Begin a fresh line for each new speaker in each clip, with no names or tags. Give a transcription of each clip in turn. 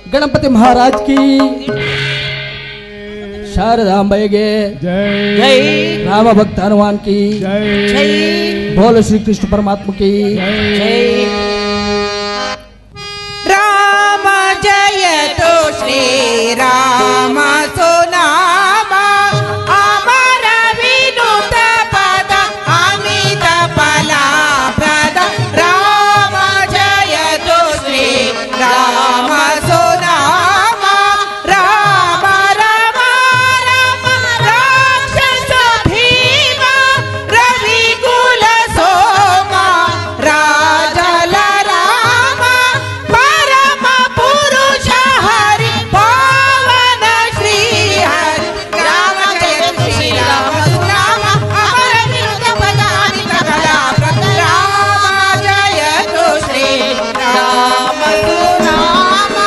गणपति महाराज की, शारदांबेगे
जय,
राम भक्त हनुमान की
जय,
बोलो श्री कृष्ण परमात्मा की
जय।
राम जय तो श्री राम सुनामा अमर विनुत पद अमित फला प्रद राम जय तो श्री राम सुनामा राम राम राम राक्षस भीमा रवि कुल सोमा राजल राम परम पुरुष हरि पावन श्री हरि राम जय श्री राम सुनाम अमर विनुत पदानि कला प्रद राम जय तो श्री राम सुनाम।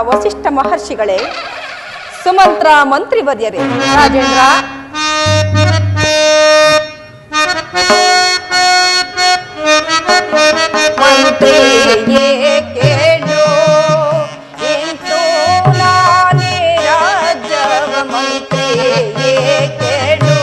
ವಸಿಷ್ಠ ಮಹರ್ಷಿಗಳೇ, ಸುಮಂತ್ರ ಮಂತ್ರಿವರ್ಯರೇ, ರಾಜೇಂದ್ರ ಮಂತ್ರಿಯೇ ಕೇಳು, ಇಂತು ನಾನೇ ರಾಜವ ಮಂತ್ರಿಯೇ ಕೇಳು.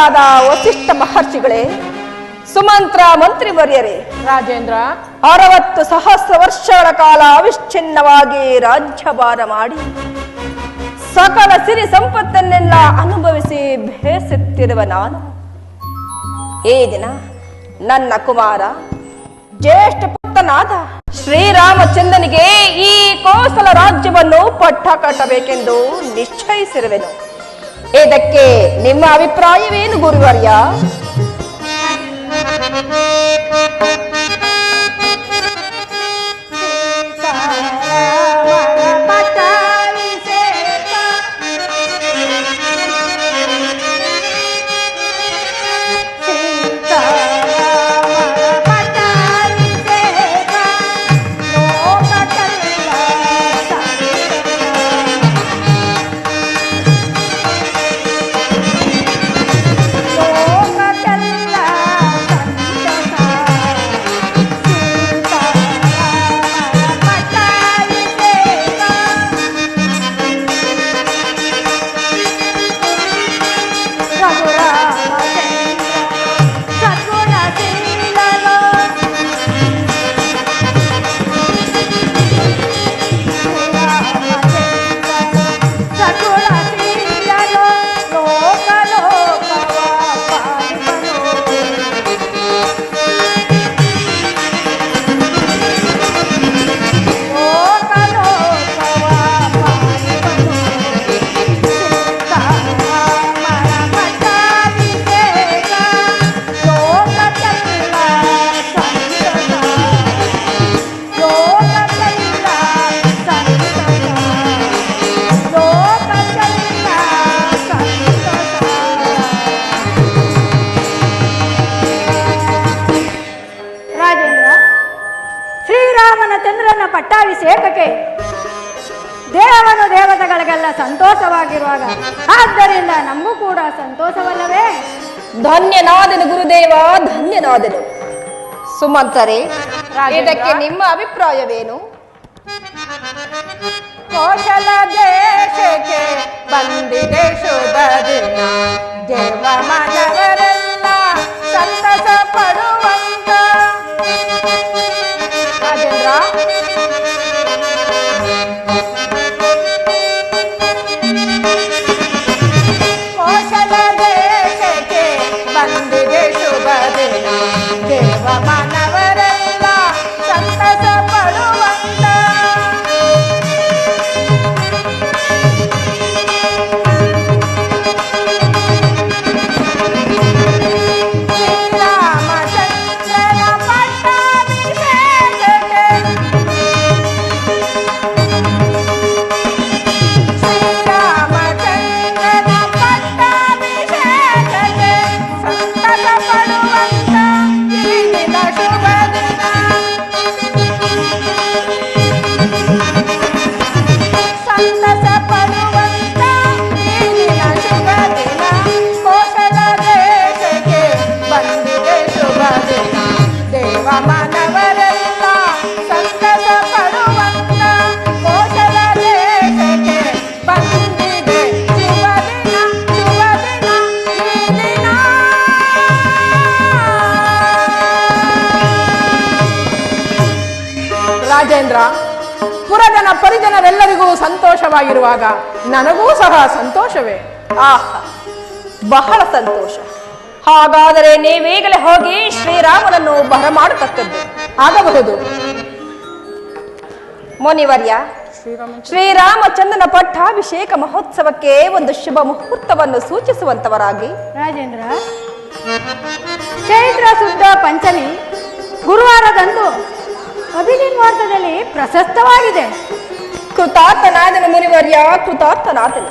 ಹಿರಿಯರಾದ ವಸಿಷ್ಠ ಮಹರ್ಷಿಗಳೇ, ಸುಮಂತ್ರ ಮಂತ್ರಿವರ್ಯರೇ,
ರಾಜೇಂದ್ರ
60 ಸಹಸ್ರ ವರ್ಷಗಳ ಕಾಲ ಅವಿಚ್ಛಿನ್ನವಾಗಿ ರಾಜ್ಯಭಾರ ಮಾಡಿ ಸಕಲ ಸಿರಿ ಸಂಪತ್ತನ್ನೆಲ್ಲ ಅನುಭವಿಸಿ ಬೇಸತ್ತಿರುವ ನಾನು ಈ ದಿನ ನನ್ನ ಕುಮಾರ ಜ್ಯೇಷ್ಠ ಪುತ್ರನಾದ ಶ್ರೀರಾಮಚಂದ್ರನಿಗೆ ಈ ಕೋಸಲ ರಾಜ್ಯವನ್ನು ಪಟ್ಟ ಕಟ್ಟಬೇಕೆಂದು ನಿಶ್ಚಯಿಸಿರುವೆನು. ಇದಕ್ಕೆ ನಿಮ್ಮ ಅಭಿಪ್ರಾಯವೇನು ಗುರುವರ್ಯ?
ಚಂದ್ರನ ಪಟ್ಟಾಭಿಷೇಕಕ್ಕೆ ದೇವನು ದೇವತೆಗಳಿಗೆಲ್ಲ ಸಂತೋಷವಾಗಿರುವಾಗ ಆದ್ದರಿಂದ ನಮಗೂ ಕೂಡ ಸಂತೋಷವಲ್ಲವೇ?
ಧನ್ಯನಾದನು ಗುರುದೇವ, ಧನ್ಯನಾದನು. ಸುಮಂತರೇ, ಇದಕ್ಕೆ ನಿಮ್ಮ ಅಭಿಪ್ರಾಯವೇನು?
ಕೋಶಲ ದೇಶಕ್ಕೆ ಬಂದಿದೆ ಶುಭ ದಿನ, ದೇವ ಮಾನವರೆಲ್ಲ ಸಂತಸ ಪಡುವಂತ. ರಾಜೇಂದ್ರ, ಕೋಶಲ ದೇಶಕ್ಕೆ ಬಂದಿದೆ ಶುಭ ದಿನ, ದೇವ ಮಾನವರೆಲ್ಲ ಸಂತಸ ಪಡುವಂತ. ರಾಜೇಂದ್ರ, ಪುರಜನ ಪರಿಜನರೆಲ್ಲರಿಗೂ ಸಂತೋಷವಾಗಿರುವಾಗ ನನಗೂ ಸಹ ಸಂತೋಷವೇ.
ಬಹಳ ಸಂತೋಷ. ಹಾಗಾದರೆ ನೀವೀಗಲೇ ಹೋಗಿ ಶ್ರೀರಾಮನನ್ನು ಬರಮಾಡತಕ್ಕದ್ದು.
ಆಗಬಹುದು.
ಮುನಿವರ್ಯ, ಶ್ರೀರಾಮಚಂದ್ರನ ಪಟ್ಟಾಭಿಷೇಕ ಮಹೋತ್ಸವಕ್ಕೆ ಒಂದು ಶುಭ ಮುಹೂರ್ತವನ್ನು ಸೂಚಿಸುವಂತವರಾಗಿ.
ರಾಜೇಂದ್ರ, ಚೈತ್ರ ಶುದ್ಧ ಪಂಚಮಿ ಗುರುವಾರದಂದು ಅಭಿನಿರ್ವಾತದಲ್ಲಿ ಪ್ರಶಸ್ತವಾಗಿದೆ.
ಕೃತಾರ್ಥನಾದನು ಮುನಿವರ್ಯ, ಕೃತಾರ್ಥನಾದನು.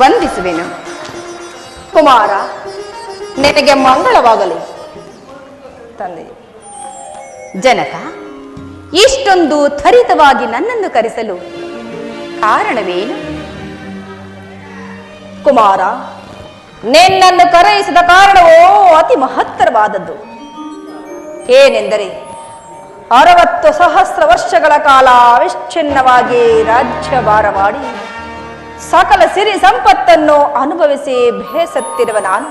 ವಂದಿಸುವೆನು. ಕುಮಾರ, ನಿನಗೆ ಮಂಗಳವಾಗಲಿ. ತಂದೆ ಜನಕ, ಇಷ್ಟೊಂದು ತ್ವರಿತವಾಗಿ ನನ್ನನ್ನು ಕರೆಸಲು ಕಾರಣವೇನು? ಕುಮಾರ, ನಿನ್ನನ್ನು ಕರೆಯಿಸಿದ ಕಾರಣವೋ ಅತಿ ಮಹತ್ತರವಾದದ್ದು. ಏನೆಂದರೆ 60 ಸಹಸ್ರ ವರ್ಷಗಳ ಕಾಲ ಅವಿಚ್ಛಿನ್ನವಾಗಿ ರಾಜ್ಯಭಾರ ಮಾಡಿ ಸಕಲ ಸಿರಿ ಸಂಪತ್ತನ್ನು ಅನುಭವಿಸಿ ಬೇಸತ್ತಿರುವ ನಾನು,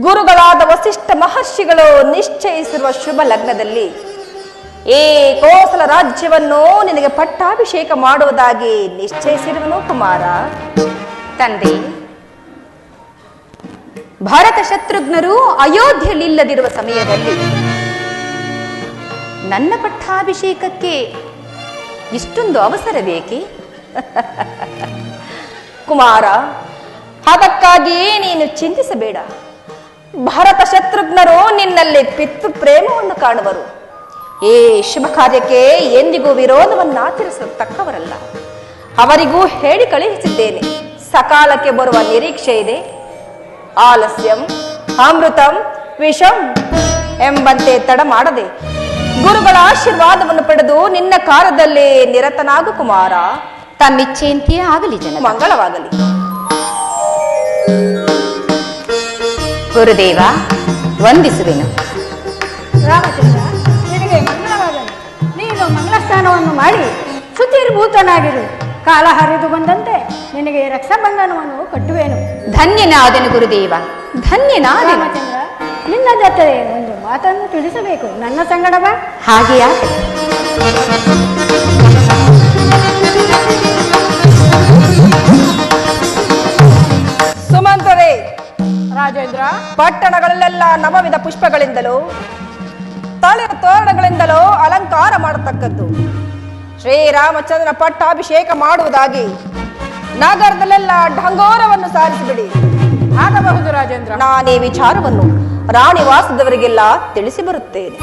ಗುರುಗಳಾದ ವಸಿಷ್ಠ ಮಹರ್ಷಿಗಳು ನಿಶ್ಚಯಿಸಿರುವ ಶುಭ ಲಗ್ನದಲ್ಲಿ ಈ ಕೋಸಲ ರಾಜ್ಯವನ್ನು ನಿನಗೆ ಪಟ್ಟಾಭಿಷೇಕ ಮಾಡುವುದಾಗಿ ನಿಶ್ಚಯಿಸಿರುವನು. ಕುಮಾರ, ತಂದೆ, ಭಾರತ ಶತ್ರುಘ್ನರು ಅಯೋಧ್ಯೆಯಲ್ಲಿಲ್ಲದಿರುವ ಸಮಯದಲ್ಲಿ ನನ್ನ ಪಟ್ಟಾಭಿಷೇಕಕ್ಕೆ ಇಷ್ಟೊಂದು ಅವಸರ ಬೇಕೆ? ಕುಮಾರ, ಅದಕ್ಕಾಗಿ ನೀನು ಚಿಂತಿಸಬೇಡ. ಭಾರತ ಶತ್ರುಘ್ನರು ನಿನ್ನಲ್ಲಿ ಪಿತೃ ಪ್ರೇಮವನ್ನು ಕಾಣುವರು. ಈ ಶುಭ ಕಾರ್ಯಕ್ಕೆ ಎಂದಿಗೂ ವಿರೋಧವನ್ನು ಆಚರಿಸತಕ್ಕವರಲ್ಲ. ಅವರಿಗೂ ಹೇಳಿ ಕಳುಹಿಸಿದ್ದೇನೆ. ಸಕಾಲಕ್ಕೆ ಬರುವ ನಿರೀಕ್ಷೆ ಇದೆ. ಆಲಸ್ಯಂ ಅಮೃತಂ ವಿಷಂ ಎಂಬಂತೆ ತಡ ಮಾಡದೆ ಗುರುಗಳ ಆಶೀರ್ವಾದವನ್ನು ಪಡೆದು ನಿನ್ನ ಕಾರ್ಯದಲ್ಲಿ ನಿರತನಾಗು. ಕುಮಾರ, ತಮ್ಮಿಚ್ಛೆಯಂತೆಯೇ ಆಗಲಿ. ಜನ ಮಂಗಳವಾಗಲಿ. ಗುರುದೇವ, ವಂದಿಸುವೆನು.
ರಾಮಚಂದ್ರ, ನಿನಗೆ ಮಂಗಳವಾಗಲಿ. ನೀನು ಮಂಗಳ ಸ್ನಾನವನ್ನು ಮಾಡಿ ಶುಚಿರ್ಭೂತನಾಗಿರು. ಕಾಲ ಹರಿದು ಬಂದಂತೆ ನಿನಗೆ ರಕ್ಷಾಬಂಧನವನ್ನು ಕಟ್ಟುವೆನು.
ಧನ್ಯನಾದನು ಗುರುದೇವ, ಧನ್ಯನಾದನು.
ರಾಮಚಂದ್ರ, ನಿನ್ನ ಜೊತೆ ಒಂದು ಮಾತನ್ನು ತಿಳಿಸಬೇಕು. ನನ್ನ ಸಂಗಡ ಬಾ.
ಹಾಗೆಯಾ? ಸುಮಂತರೇ,
ರಾಜೇಂದ್ರ,
ಪಟ್ಟಣಗಳಲ್ಲೆಲ್ಲ ನವವಿಧ ಪುಷ್ಪಗಳಿಂದಲೂ ತಳಿರ ತೋರಣಗಳಿಂದಲೂ ಅಲಂಕಾರ ಮಾಡತಕ್ಕದ್ದು ಶ್ರೀರಾಮಚಂದ್ರನ ಪಟ್ಟಾಭಿಷೇಕ ಮಾಡುವುದಾಗಿ ನಗರದಲ್ಲೆಲ್ಲ ಢಂಗೋರವನ್ನು ಸಾರಿಸಿಬಿಡಿ.
ಆಗಬಹುದು ರಾಜೇಂದ್ರ.
ನಾನೇ ವಿಚಾರವನ್ನು ರಾಣಿವಾಸದವರಿಗೆಲ್ಲ ತಿಳಿಸಿ ಬರುತ್ತೇನೆ.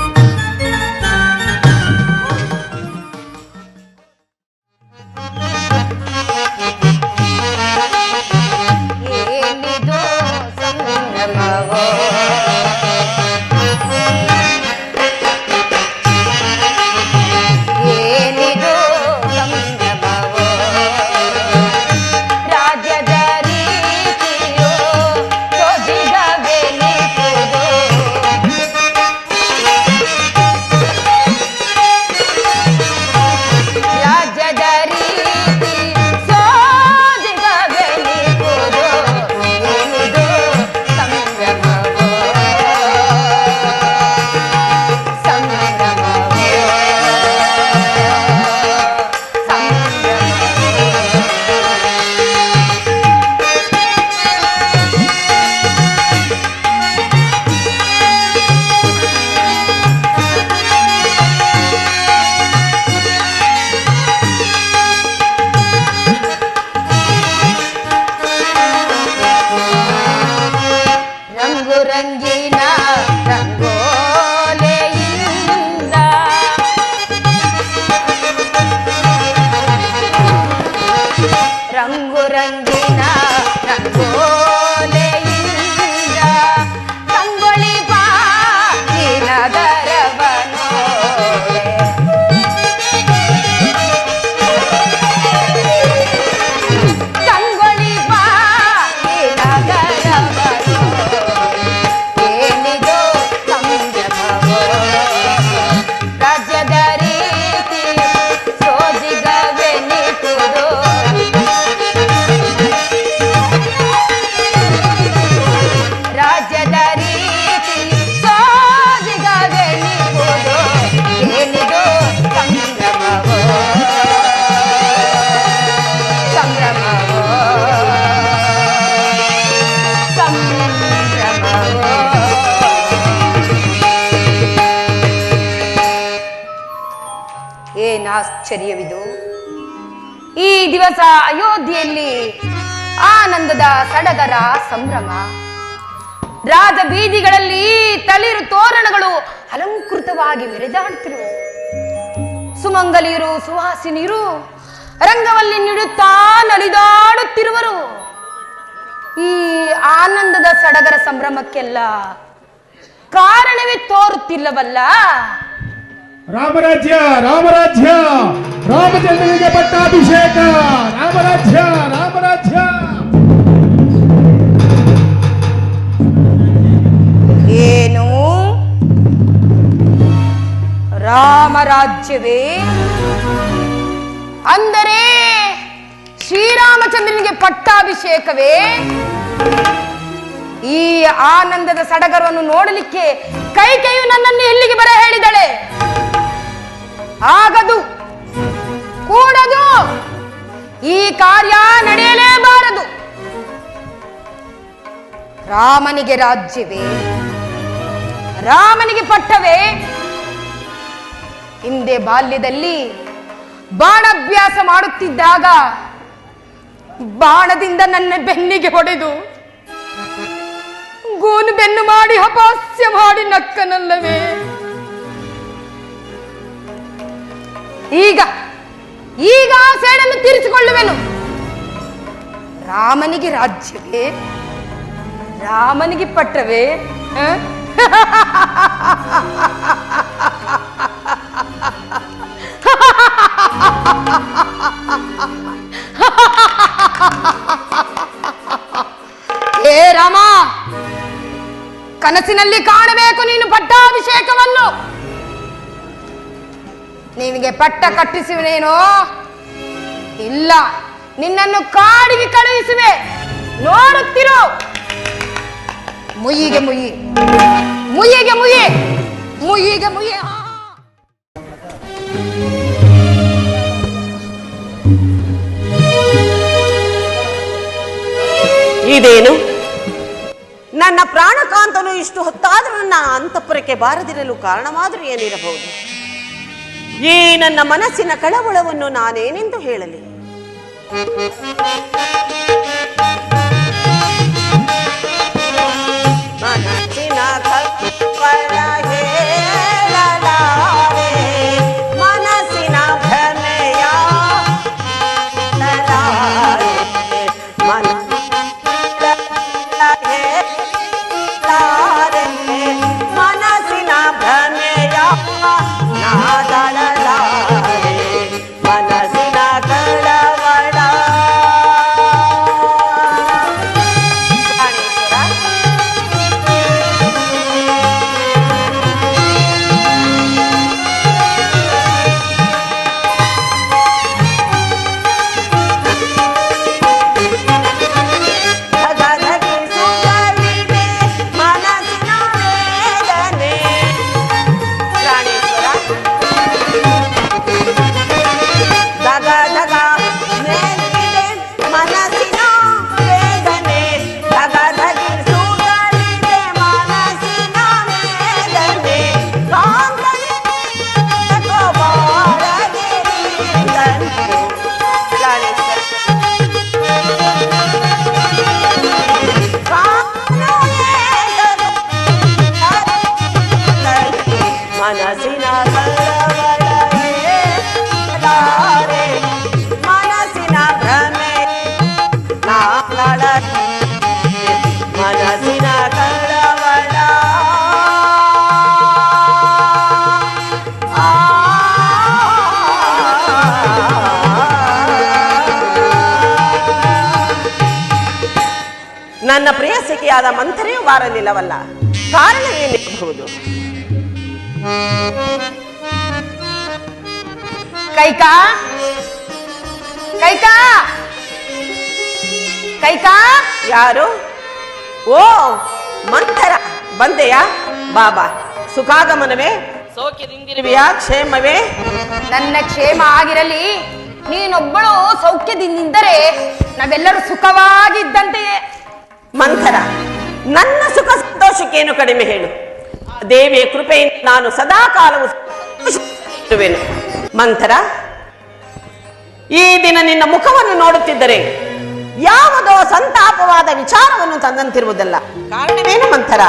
ಏನಾಶ್ಚರ್ಯವಿದು! ಈ ದಿವಸ ಅಯೋಧ್ಯೆಯಲ್ಲಿ ಆನಂದದ ಸಡಗರ ಸಂಭ್ರಮ. ರಾಜ ಬೀದಿಗಳಲ್ಲಿ ತಳಿರು ತೋರಣಗಳು ಅಲಂಕೃತವಾಗಿ ಮೆರೆದಾಡುತ್ತಿರುವು. ಸುಮಂಗಲಿಯರು ಸುವಾಸಿನಿಯರು ರಂಗವಲ್ಲಿ ನಿಡುತ್ತಾ ನಲಿದಾಡುತ್ತಿರುವರು. ಆನಂದದ ಸಡಗರ ಸಂಭ್ರಮಕ್ಕೆಲ್ಲ ಕಾರಣವೇ ತೋರುತ್ತಿಲ್ಲವಲ್ಲ?
ರಾಮರಾಜ್ಯ ರಾಮರಾಜ್ಯ ರಾಮಚಂದ್ರನಿಗೆ ಪಟ್ಟಾಭಿಷೇಕ ರಾಮರಾಜ್ಯ ರಾಮರಾಜ್ಯ.
ಏನು ರಾಮರಾಜ್ಯವೇ? ಅಂದರೆ ಶ್ರೀರಾಮಚಂದ್ರನಿಗೆ ಪಟ್ಟಾಭಿಷೇಕವೇ? ಈ ಆನಂದದ ಸಡಗರವನ್ನು ನೋಡಲಿಕ್ಕೆ ಕೈಕೆಯು ನನ್ನನ್ನು ಎಲ್ಲಿಗೆ ಬರ ಹೇಳಿದಳೆ? ಆಗದು, ಕೂಡದು, ಈ ಕಾರ್ಯ ನಡೆಯಲೇಬಾರದು. ರಾಮನಿಗೆ ರಾಜ್ಯವೇ? ರಾಮನಿಗೆ ಪಟ್ಟವೇ? ಹಿಂದೆ ಬಾಲ್ಯದಲ್ಲಿ ಬಾಣಾಭ್ಯಾಸ ಮಾಡುತ್ತಿದ್ದಾಗ ಬಾಣದಿಂದ ನನ್ನ ಬೆನ್ನಿಗೆ ಹೊಡೆದು ಗೋನು ಬೆನ್ನು ಮಾಡಿ ಅಪಹಾಸ್ಯ ಮಾಡಿ ನಕ್ಕನಲ್ಲವೇ? ಈಗ ಈಗ ಆ ಸೇಡನ್ನು ತೀರಿಸಿಕೊಳ್ಳುವೆನು. ರಾಮನಿಗೆ ರಾಜ್ಯವೇ? ರಾಮನಿಗೆ ಪಟ್ಟವೇ? ಹೇ ರಾಮ, ಕನಸಿನಲ್ಲಿ ಕಾಣಬೇಕು ನೀನು ಪಟ್ಟಾಭಿಷೇಕವನ್ನು. ನಿನಗೆ ಪಟ್ಟ ಕಟ್ಟಿಸುವೇನೋ? ಇಲ್ಲ, ನಿನ್ನನ್ನು ಕಾಡಿಗೆ ಕಳುಹಿಸುವೆ. ನೋಡುತ್ತಿರು. ಮುಯ್ಯಿಗೆ ಮುಯ್ಯಿ, ಮುಯ್ಯಿಗೆ ಮುಯ್ಯಿ, ಮುಯ್ಯಿಗೆ ಮುಯ್ಯಿ.
ಇದೇನು? ನನ್ನ ಪ್ರಾಣಕಾಂತನು ಇಷ್ಟು ಹೊತ್ತಾದರೂ ನನ್ನ ಅಂತಃಪುರಕ್ಕೆ ಬಾರದಿರಲು ಕಾರಣವಾದರೂ ಏನಿರಬಹುದು? ಈ ನನ್ನ ಮನಸ್ಸಿನ ಕಳವಳವನ್ನು ನಾನೇನೆಂದು ಹೇಳಲಿ? ಮನಸ್ಸಿನ ಕಳವಳ ಹೇಳಲಾರೆ, ಮನಸ್ಸಿನ ಭ್ರಮೆಯ ಹೇಳಲಾರೆ, ಮನಸ್ಸಿನ ಭ್ರಮೆಯ ನಾದಳಲಾರೆ, ಮನಸ್ಸಿನ ಕಳವಳ. ಮನಸ್ಸಿನ ಕಳವಳ ಹೇಳಲಾರೆ, ಮನಸ್ಸಿನ ಭ್ರಮೆ ನಾಳ, ಮನಸ್ಸಿನ ಕಳವಳ. ನನ್ನ ಪ್ರೇಯಸಿಕೆಯಾದ ಮಂಥರೆಯೂ ಬಾರಲಿಲ್ಲವಲ್ಲ, ಕಾರಣವೇನಿರಬಹುದು?
ಕೈಕಾ, ಕೈಕಾ, ಕೈಕಾ.
ಯಾರು? ಓ ಮಂಥರ, ಬಂದೆಯಾ? ಬಾಬಾ, ಸುಖಾಗಮನವೇ? ಸೌಖ್ಯದಿಂದಿರುವೆಯಾ? ಕ್ಷೇಮವೇ?
ನನ್ನ ಕ್ಷೇಮ ಆಗಿರಲಿ. ನೀನೊಬ್ಬಳು ಸೌಖ್ಯದಿಂದಿದ್ದರೆ ನಾವೆಲ್ಲರೂ ಸುಖವಾಗಿದ್ದಂತೆಯೇ.
ಮಂಥರ, ನನ್ನ ಸುಖ ಸಂತೋಷಕ್ಕೇನು ಕಡಿಮೆ ಹೇಳು? ದೇವಿಯ ಕೃಪೆಯಿಂದ ನಾನು ಸದಾ ಕಾಲವು ಇರುವೆನು. ಮಂಥರ, ಈ ದಿನ ನಿನ್ನ ಮುಖವನ್ನು ನೋಡುತ್ತಿದ್ದರೆ ಯಾವುದೋ ಸಂತಾಪವಾದ ವಿಚಾರವನ್ನು ತಂದಂತಿರುವುದಲ್ಲ. ಕಾರಣವೇನು ಮಂಥರ?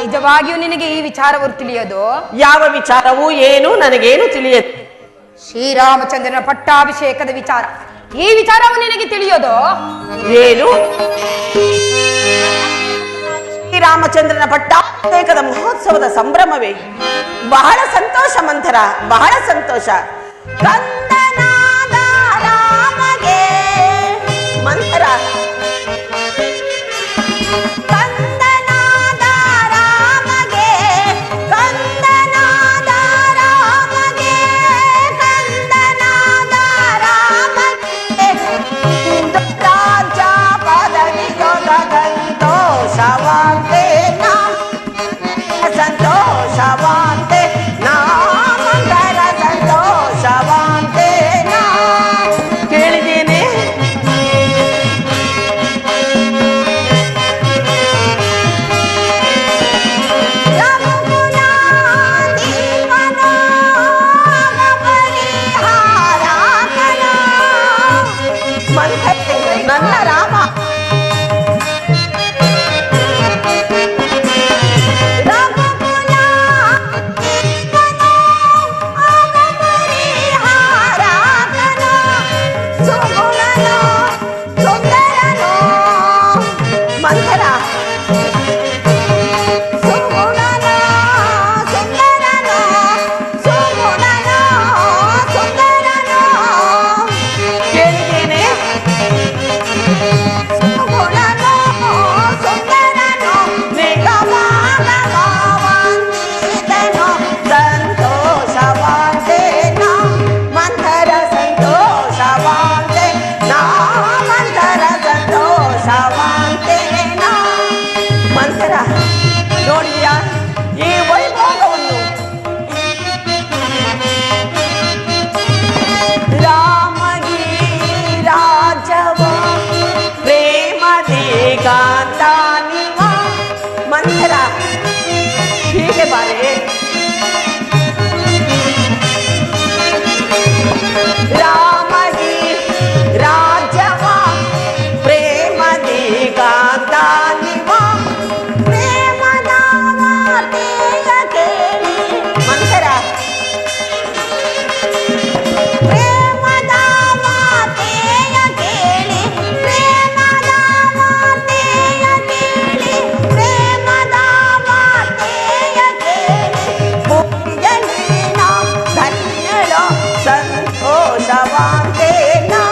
ನಿಜವಾಗಿಯೂ ನಿನಗೆ ಈ ವಿಚಾರವು ತಿಳಿಯೋದು?
ಯಾವ ವಿಚಾರವೂ ಏನು ನನಗೇನು ತಿಳಿಯದು.
ಶ್ರೀರಾಮಚಂದ್ರನ ಪಟ್ಟಾಭಿಷೇಕದ ವಿಚಾರ. ಈ ವಿಚಾರವು ನಿನಗೆ ತಿಳಿಯೋದು?
ಏನು? ಶ್ರೀರಾಮಚಂದ್ರನ ಪಟ್ಟಾಭಿಷೇಕದ ಮಹೋತ್ಸವದ ಸಂಭ್ರಮವೇ ಬಹಳ ಸಂತೋಷ ಮಂಥರ, ಬಹಳ ಸಂತೋಷ. ಕಂದನಾದ ರಾಮಗೆ ಮಂಥರ, ಕಂದನಾದ ರಾಮಗೆ, ಕಂದನಾದ ರಾಮಗೆ, ಕಂದನಾದ ರಾಮಗೆ ರಾಜ ಪದವಿಗೊದ ಸಂತೋಷವಾಂತೆ ನಾ, ಸಂತೋಷವಾಂತೆ ನಾ, ಮಂಗಲ ಸಂತೋಷವಾಂತೆ ನಾ. ಕೇಳಿದ್ದೇನೆ ನನ್ನ ರಾಮ ನೋಡಿದ್ಯಾ ಈ ವೈಭೋಗವನ್ನು? ರಾಮಗಿ ರಾಜವ ಪ್ರೇಮದಿ ಗಾಂಧಾನಿವ ಮಂಥರ, ಹೀಗೆ ಬಾರೆ. ರಾಮಗಿ ರಾಜವ ಪ್ರೇಮದಿ ಗಾಂಧಾನಿವ ಮಂಥರ, ಪ್ರೇಮದ ಮಾತೆಯ ಕೇಳಿ, ಪ್ರೇಮದ ಮಾತೆಯ ಕೇಳಿ, ಪ್ರೇಮದ ಮಾತೆಯ ಕೇಳಿ, ಪೂಜನೀನ ಧನ್ಯಳ ಸಂತೋಷವಾಂತೆ ನಾ,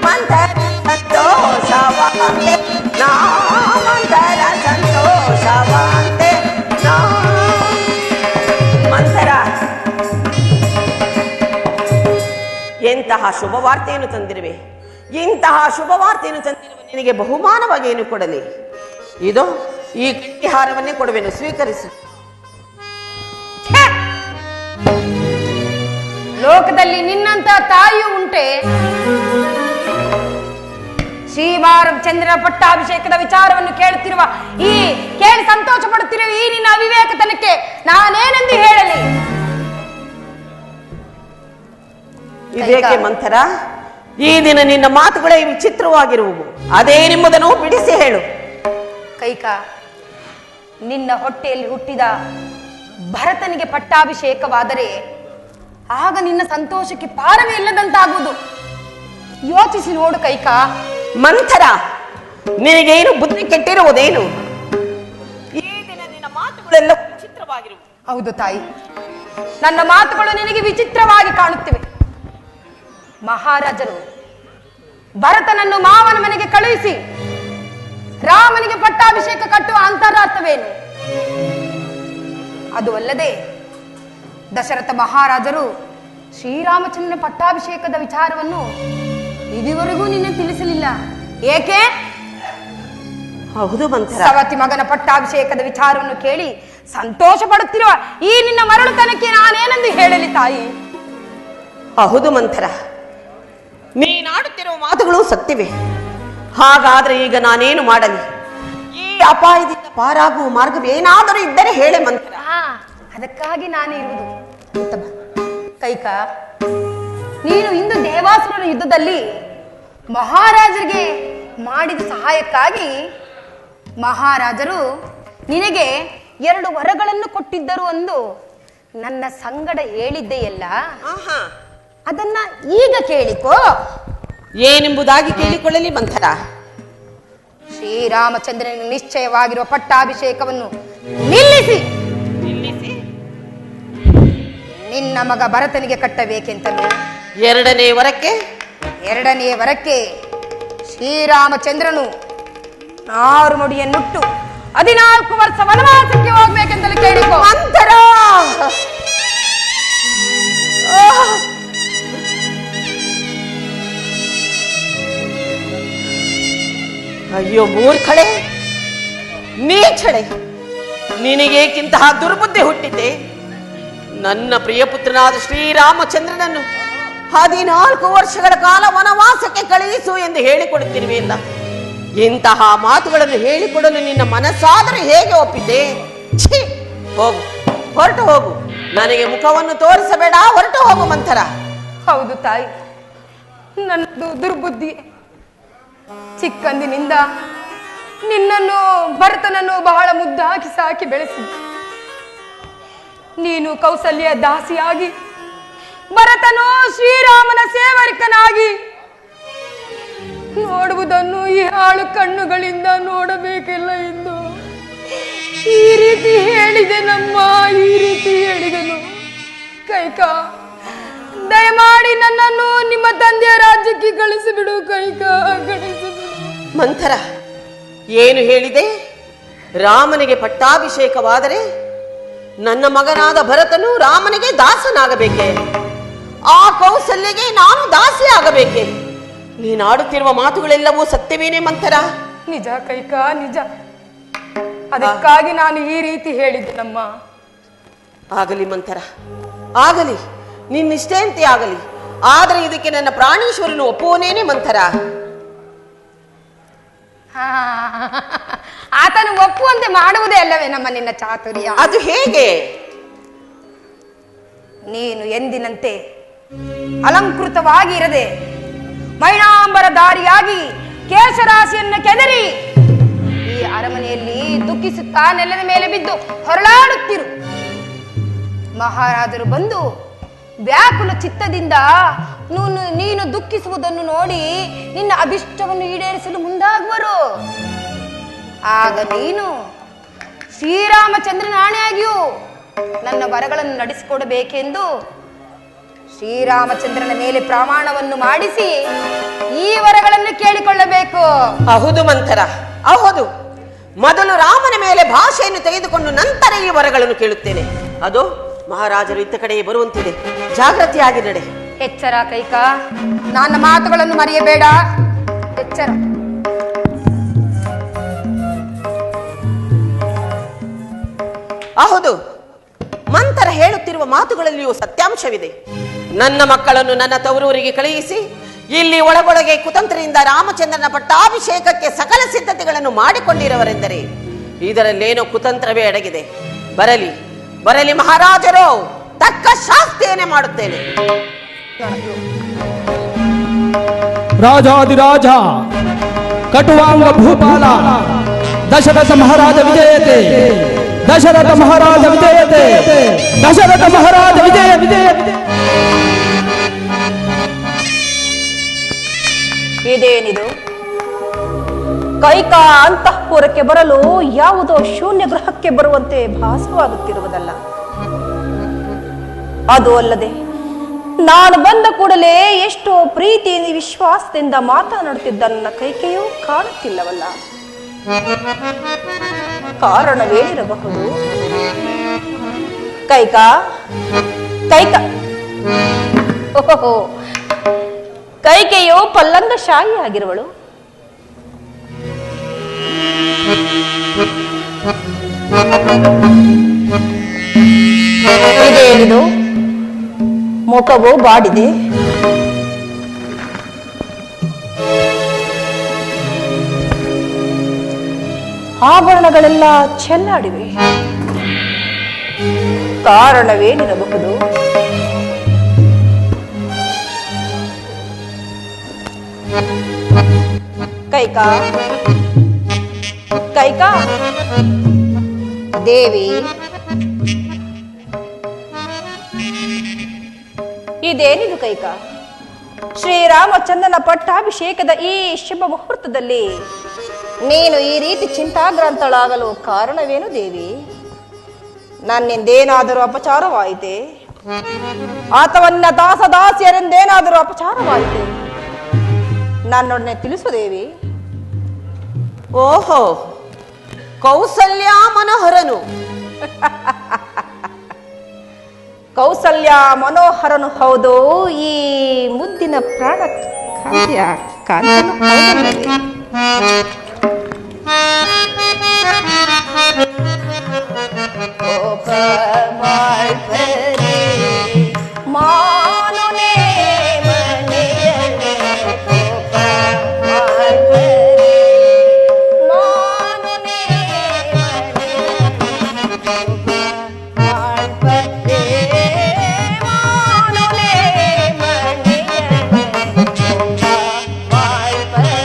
ಮಂಥರ ಸಂತೋಷವಾಂತೆ ನಾ, ಮಂಥರ ಸಂತೋಷವಾಂತೆ ನಾ. ಮಂಥರ, ಎಂತಹ ಶುಭವಾರ್ತೆಯನ್ನು ತಂದಿರುವೆ, ಇಂತಹ ಶುಭವಾರ್ತೆಯನ್ನು ತಂದಿರುವ ನಿನಗೆ ಬಹುಮಾನವಾಗಿ ಏನು ಕೊಡಲಿ? ಇದು ಈ ಗಟ್ಟಿಹಾರವನ್ನೇ ಕೊಡುವೆನು, ಸ್ವೀಕರಿಸು.
ಲೋಕದಲ್ಲಿ ನಿನ್ನಂತ ತಾಯಿಯು ಉಂಟೆ? ಶ್ರೀರಾಮಚಂದ್ರನ ಪಟ್ಟಾಭಿಷೇಕದ ವಿಚಾರವನ್ನು ಕೇಳುತ್ತಿರುವ ಕೇಳಿ ಸಂತೋಷ ಪಡುತ್ತಿರುವ ಈ ನಿನ್ನ ಅವಿವೇಕತನಕ್ಕೆ ನಾನೇನೆಂದು ಹೇಳಲಿ?
ಇದೇಕೆ ಮಂಥರ? ಈ ದಿನ ನಿನ್ನ ಮಾತುಗಳೇ ವಿಚಿತ್ರವಾಗಿರುವು, ಅದೇನೆಂಬುದನ್ನು ಬಿಡಿಸಿ ಹೇಳು.
ಕೈಕ, ನಿನ್ನ ಹೊಟ್ಟೆಯಲ್ಲಿ ಹುಟ್ಟಿದ ಭರತನಿಗೆ ಪಟ್ಟಾಭಿಷೇಕವಾದರೆ ಆಗ ನಿನ್ನ ಸಂತೋಷಕ್ಕೆ ಪಾರವೇ ಇಲ್ಲದಂತಾಗುವುದು. ಯೋಚಿಸಿ ನೋಡು ಕೈಕ.
ಮಂಥರ, ನಿನಗೇನು ಬುದ್ಧಿ ಕೆಟ್ಟಿರುವುದೇನು? ಈ ದಿನ ನಿನ್ನ ಮಾತುಗಳೆಲ್ಲ ವಿಚಿತ್ರವಾಗಿರುವು.
ಹೌದು ತಾಯಿ, ನನ್ನ ಮಾತುಗಳು ನಿನಗೆ ವಿಚಿತ್ರವಾಗಿ ಕಾಣುತ್ತಿವೆ. ಮಹಾರಾಜರು ಭರತನನ್ನು ಮಾವನ ಮನೆಗೆ ಕಳುಹಿಸಿ ರಾಮನಿಗೆ ಪಟ್ಟಾಭಿಷೇಕ ಕಟ್ಟುವ ಅಂತರಾರ್ಥವೇನು? ಅದು ಅಲ್ಲದೆ ದಶರಥ ಮಹಾರಾಜರು ಶ್ರೀರಾಮಚಂದ್ರನ ಪಟ್ಟಾಭಿಷೇಕದ ವಿಚಾರವನ್ನು ಇದುವರೆಗೂ ನಿನ್ನೆ ತಿಳಿಸಲಿಲ್ಲ. ಏಕೆ?
ಹೌದು ಮಂಥರ,
ಸವತಿ ಮಗನ ಪಟ್ಟಾಭಿಷೇಕದ ವಿಚಾರವನ್ನು ಕೇಳಿ ಸಂತೋಷ ಪಡುತ್ತಿರುವ ಈ ನಿನ್ನ ಮರಳುತನಕ್ಕೆ ನಾನೇನೆಂದು ಹೇಳಲಿ ತಾಯಿ?
ಹೌದು ಮಂಥರ, ನೀನಾಡುತ್ತಿರುವ ಮಾತುಗಳು ಸತ್ಯವೇ. ಹಾಗಾದ್ರೆ ಈಗ ನಾನೇನು ಮಾಡಲಿ? ಈ ಅಪಾಯದಿಂದ ಪಾರಾಗುವ ಮಾರ್ಗವೇನಾದರೂ ಇದ್ದರೆ ಹೇಳೆ ಮಂಥರ.
ಅದಕ್ಕಾಗಿ ನಾನು ಇರುವುದು. ಕೈಕ, ನೀನು ಇಂದು ದೇವಾಸುರರ ಯುದ್ಧದಲ್ಲಿ ಮಹಾರಾಜರಿಗೆ ಮಾಡಿದ ಸಹಾಯಕ್ಕಾಗಿ ಮಹಾರಾಜರು ನಿನಗೆ 2 ವರಗಳನ್ನು ಕೊಟ್ಟಿದ್ದರು ಎಂದು ನನ್ನ ಸಂಗಡ ಹೇಳಿದ್ದೆಯಲ್ಲ, ಅದನ್ನ ಈಗ ಕೇಳಿಕೋ.
ಏನೆಂಬುದಾಗಿ ಕೇಳಿಕೊಳ್ಳಲಿ ಮಂಥರ?
ಶ್ರೀ ಶ್ರೀರಾಮಚಂದ್ರನಿಗೆ ನಿಶ್ಚಯವಾಗಿರುವ ಪಟ್ಟಾಭಿಷೇಕವನ್ನು ನಿಲ್ಲಿಸಿ ನಿನ್ನ ಮಗ ಭರತನಿಗೆ ಕಟ್ಟಬೇಕೆಂತಲೂ ಎರಡನೇ ವರಕ್ಕೆ ಶ್ರೀರಾಮಚಂದ್ರನು 6 ಮುಡಿಯನ್ನುಟ್ಟು 14 ವರ್ಷ ವನವಾಸಕ್ಕೆ ಹೋಗ್ಬೇಕೆಂತಲೂ ಕೇಳಿಕೊ.
ಮಂಥರ ಅಯ್ಯೋ ಮೂರ್ಖಳೆ, ನೀಚಳೆ, ನಿನಗೇಕಿಂತಹ ದುರ್ಬುದ್ಧಿ ಹುಟ್ಟಿದೆ? ನನ್ನ ಪ್ರಿಯ ಪುತ್ರನಾದ ಶ್ರೀರಾಮಚಂದ್ರನನ್ನು 14 ವರ್ಷಗಳ ಕಾಲ ವನವಾಸಕ್ಕೆ ಕಳುಹಿಸು ಎಂದು ಹೇಳಿಕೊಡುತ್ತಿರುವೆಯಲ್ಲ. ಇಂತಹ ಮಾತುಗಳನ್ನು ಹೇಳಿಕೊಡಲು ನಿನ್ನ ಮನಸ್ಸಾದರೆ ಹೇಗೆ ಒಪ್ಪಿದೆ? ಛೀ, ಹೋಗು, ಹೊರಟು ಹೋಗು. ನನಗೆ ಮುಖವನ್ನು ತೋರಿಸಬೇಡ, ಹೊರಟು ಹೋಗು ಮಂಥರ.
ಹೌದು ತಾಯಿ, ನನ್ನದು ದುರ್ಬುದ್ಧಿ. ಚಿಕ್ಕಂದಿನಿಂದ ನಿನ್ನನ್ನು ಭರತನನ್ನು ಬಹಳ ಮುದ್ದಾಗಿ ಸಾಕಿ ಬೆಳೆಸಿದೆ. ನೀನು ಕೌಸಲ್ಯ ದಾಸಿಯಾಗಿ, ಭರತನು ಶ್ರೀರಾಮನ ಸೇವಕನಾಗಿ ನೋಡುವುದನ್ನು ಈ ಹಾಳು ಕಣ್ಣುಗಳಿಂದ ನೋಡಬೇಕಿಲ್ಲ ಎಂದು ಈ ರೀತಿ ಹೇಳಿದೆ ನಮ್ಮ, ಈ ರೀತಿ ಹೇಳಿದನು. ಕೈಕಾ, ದಯಮಾಡಿ ನನ್ನನ್ನು ನಿಮ್ಮ ತಂದೆಯ ರಾಜ್ಯಕ್ಕೆ ಕಳಿಸಿಬಿಡು. ಕೈಕಾ, ಕಳಿಸಿಬಿಡು.
ಮಂಥರ, ಏನು ಹೇಳಿದೆ? ರಾಮನಿಗೆ ಪಟ್ಟಾಭಿಷೇಕವಾದರೆ ನನ್ನ ಮಗನಾದ ಭರತನು ರಾಮನಿಗೆ ದಾಸನಾಗಬೇಕೆ? ಆ ಕೌಸಲ್ಯಗೆ ನಾನು ದಾಸಿ ಆಗಬೇಕೆ? ನೀನಾಡುತ್ತಿರುವ ಮಾತುಗಳೆಲ್ಲವೂ ಸತ್ಯವೇನೇ ಮಂಥರ?
ನಿಜ ಕೈಕಾ, ನಿಜ. ಅದಕ್ಕಾಗಿ ನಾನು ಈ ರೀತಿ ಹೇಳಿದ್ದೆ ನಮ್ಮ.
ಆಗಲಿ ಮಂಥರ, ಆಗಲಿ, ನಿನ್ನಿಷ್ಟೇಂತೆ ಆಗಲಿ. ಆದರೆ ಇದಕ್ಕೆ ನನ್ನ ಪ್ರಾಣೇಶ್ವರನು ಒಪ್ಪುವನೇನೆ ಮಂಥರ?
ಆತನು ಒಪ್ಪುವಂತೆ ಮಾಡುವುದೇ ಅಲ್ಲವೇ ನಮ್ಮ ನಿನ್ನ ಚಾತುರ್ಯ?
ಅದು ಹೇಗೆ?
ನೀನು ಎಂದಿನಂತೆ ಅಲಂಕೃತವಾಗಿ ಇರದೆ ಮೈನಾಂಬರ ದಾರಿಯಾಗಿ ಕೇಶರಾಶಿಯನ್ನು ಕೆದರಿ ಈ ಅರಮನೆಯಲ್ಲಿ ದುಃಖಿಸುತ್ತಾ ನೆಲದ ಮೇಲೆ ಬಿದ್ದು ಹೊರಳಾಡುತ್ತಿರು. ಮಹಾರಾಜರು ಬಂದು ವ್ಯಾಕುಲ ಚಿತ್ತದಿಂದ ನೀನು ದುಃಖಿಸುವುದನ್ನು ನೋಡಿ ನಿನ್ನ ಅಭಿಷ್ಟವನ್ನು ಈಡೇರಿಸಲು ಮುಂದಾಗುವರು. ಆಗ ನೀನು ಶ್ರೀರಾಮಚಂದ್ರನ ಆಣೆಯಾಗಿಯೂ ನನ್ನ ವರಗಳನ್ನು ನಡೆಸಿಕೊಡಬೇಕೆಂದು ಶ್ರೀರಾಮಚಂದ್ರನ ಮೇಲೆ ಪ್ರಮಾಣವನ್ನು ಮಾಡಿಸಿ ಈ ವರಗಳನ್ನು ಕೇಳಿಕೊಳ್ಳಬೇಕು.
ಹೌದು ಮಂಥರ, ಹೌದು. ಮೊದಲು ರಾಮನ ಮೇಲೆ ಭಾಷೆಯನ್ನು ತೆಗೆದುಕೊಂಡು ನಂತರ ಈ ವರಗಳನ್ನು ಕೇಳುತ್ತೇನೆ. ಅದು ಮಹಾರಾಜರು ಇತ್ತ ಕಡೆ ಬರುವಂತಿದೆ, ಜಾಗೃತಿಯಾಗಿ ನಡೆ.
ಎಚ್ಚರ ಕೈಕಾ, ನನ್ನ ಮಾತುಗಳನ್ನು ಮರೆಯಬೇಡ. ಎಚ್ಚರ.
ಹೌದು, ಮಂಥರ ಹೇಳುತ್ತಿರುವ ಮಾತುಗಳಲ್ಲಿಯೂ ಸತ್ಯಾಂಶವಿದೆ. ನನ್ನ ಮಕ್ಕಳನ್ನು ನನ್ನ ತವರೂರಿಗೆ ಕಳುಹಿಸಿ ಇಲ್ಲಿ ಒಳಗೊಳಗೆ ಕುತಂತ್ರದಿಂದ ರಾಮಚಂದ್ರನ ಪಟ್ಟಾಭಿಷೇಕಕ್ಕೆ ಸಕಲ ಸಿದ್ಧತೆಗಳನ್ನು ಮಾಡಿಕೊಂಡಿರುವರೆಂದರೆ ಇದರಲ್ಲೇನೋ ಕುತಂತ್ರವೇ ಅಡಗಿದೆ. ಬರಲಿ ಬರಲಿ ಮಹಾರಾಜರು, ತಕ್ಕ ಶಾಸ್ತಿಯನ್ನೇ ಮಾಡುತ್ತೇನೆ.
ರಾಜಾದಿರಾಜ ಕಟುವಾಂಗ ಭೂಪಾಲ ದಶರಥ ಮಹಾರಾಜ ವಿಜಯತೆ, ದಶರಥ ಮಹಾರಾಜ ವಿಜಯತೆ, ದಶರಥ ಮಹಾರಾಜ ವಿಜಯ ವಿಜಯ ವಿಜಯ.
ಇದೇನಿದು? ಕೈಕಾ ಅಂತಃಪುರಕ್ಕೆ ಬರಲು ಯಾವುದೋ ಶೂನ್ಯ ಗೃಹಕ್ಕೆ ಬರುವಂತೆ ಭಾಸವಾಗುತ್ತಿರುವುದಲ್ಲ. ಅದು ಅಲ್ಲದೆ ನಾನು ಬಂದ ಕೂಡಲೇ ಎಷ್ಟೋ ಪ್ರೀತಿ ವಿಶ್ವಾಸದಿಂದ ಮಾತನಾಡುತ್ತಿದ್ದ ನನ್ನ ಕೈಕೆಯೂ ಕಾಣುತ್ತಿಲ್ಲವಲ್ಲ. ಕಾರಣವೇನಿರಬಹುದು? ಕೈಕಾ, ಕೈಕಾ, ಓಹೋ, ಕೈಕೆಯು ಪಲ್ಲಂಗಶಾಹಿ ಆಗಿರುವಳು. ಇದೇನಿದು? ಮುಖವು ಬಾಡಿದೆ. ಆಭರಣಗಳೆಲ್ಲ ಚೆಲ್ಲಾಡಿವೆ. ಕಾರಣವೇನಿರಬಹುದು? ಕೈಕಾ, ಕೈಕಾ, ದೇವಿ, ಇದೇನಿದು ಕೈಕಾ? ಶ್ರೀರಾಮಚಂದ್ರನ ಪಟ್ಟಾಭಿಷೇಕದ ಈ ಶುಭ ಮುಹೂರ್ತದಲ್ಲಿ ನೀನು ಈ ರೀತಿ ಚಿಂತಾಗ್ರಂಥಳಾಗಲು ಕಾರಣವೇನು ದೇವಿ? ನನ್ನಿಂದೇನಾದರೂ ಅಪಚಾರವಾಯಿತೆ ಅಥವಾ ನಿನ್ನ ದಾಸದಾಸಿಯರಿಂದೇನಾದರೂ ಅಪಚಾರವಾಯಿತೆ? ನನ್ನೊಡನೆ ತಿಳಿಸು ದೇವಿ.
ಓಹೋ, ಕೌಸಲ್ಯ ಮನೋಹರನು.
ಕೌಸಲ್ಯ ಮನೋಹರನು ಹೌದು, ಈ ಮುದ್ದಿನ ಪ್ರಾಣ ಕಾಂತನು ಹೌದಲ್ಲವೇ? ಮಾನುನೇ ಮನೆಯಲ್ಲೇ ಕೋಪ ಮಾಡ್ಬರೆ, ಮಾನುನೇ ಮನೆಯಲ್ಲೇ ಕೋಪ ಮಾಡ್ಬರೆ, ಮಾನುನೇ ಮನೆಯಲ್ಲೇ ಕೋಪ ಮಾಡ್ಬರೆ.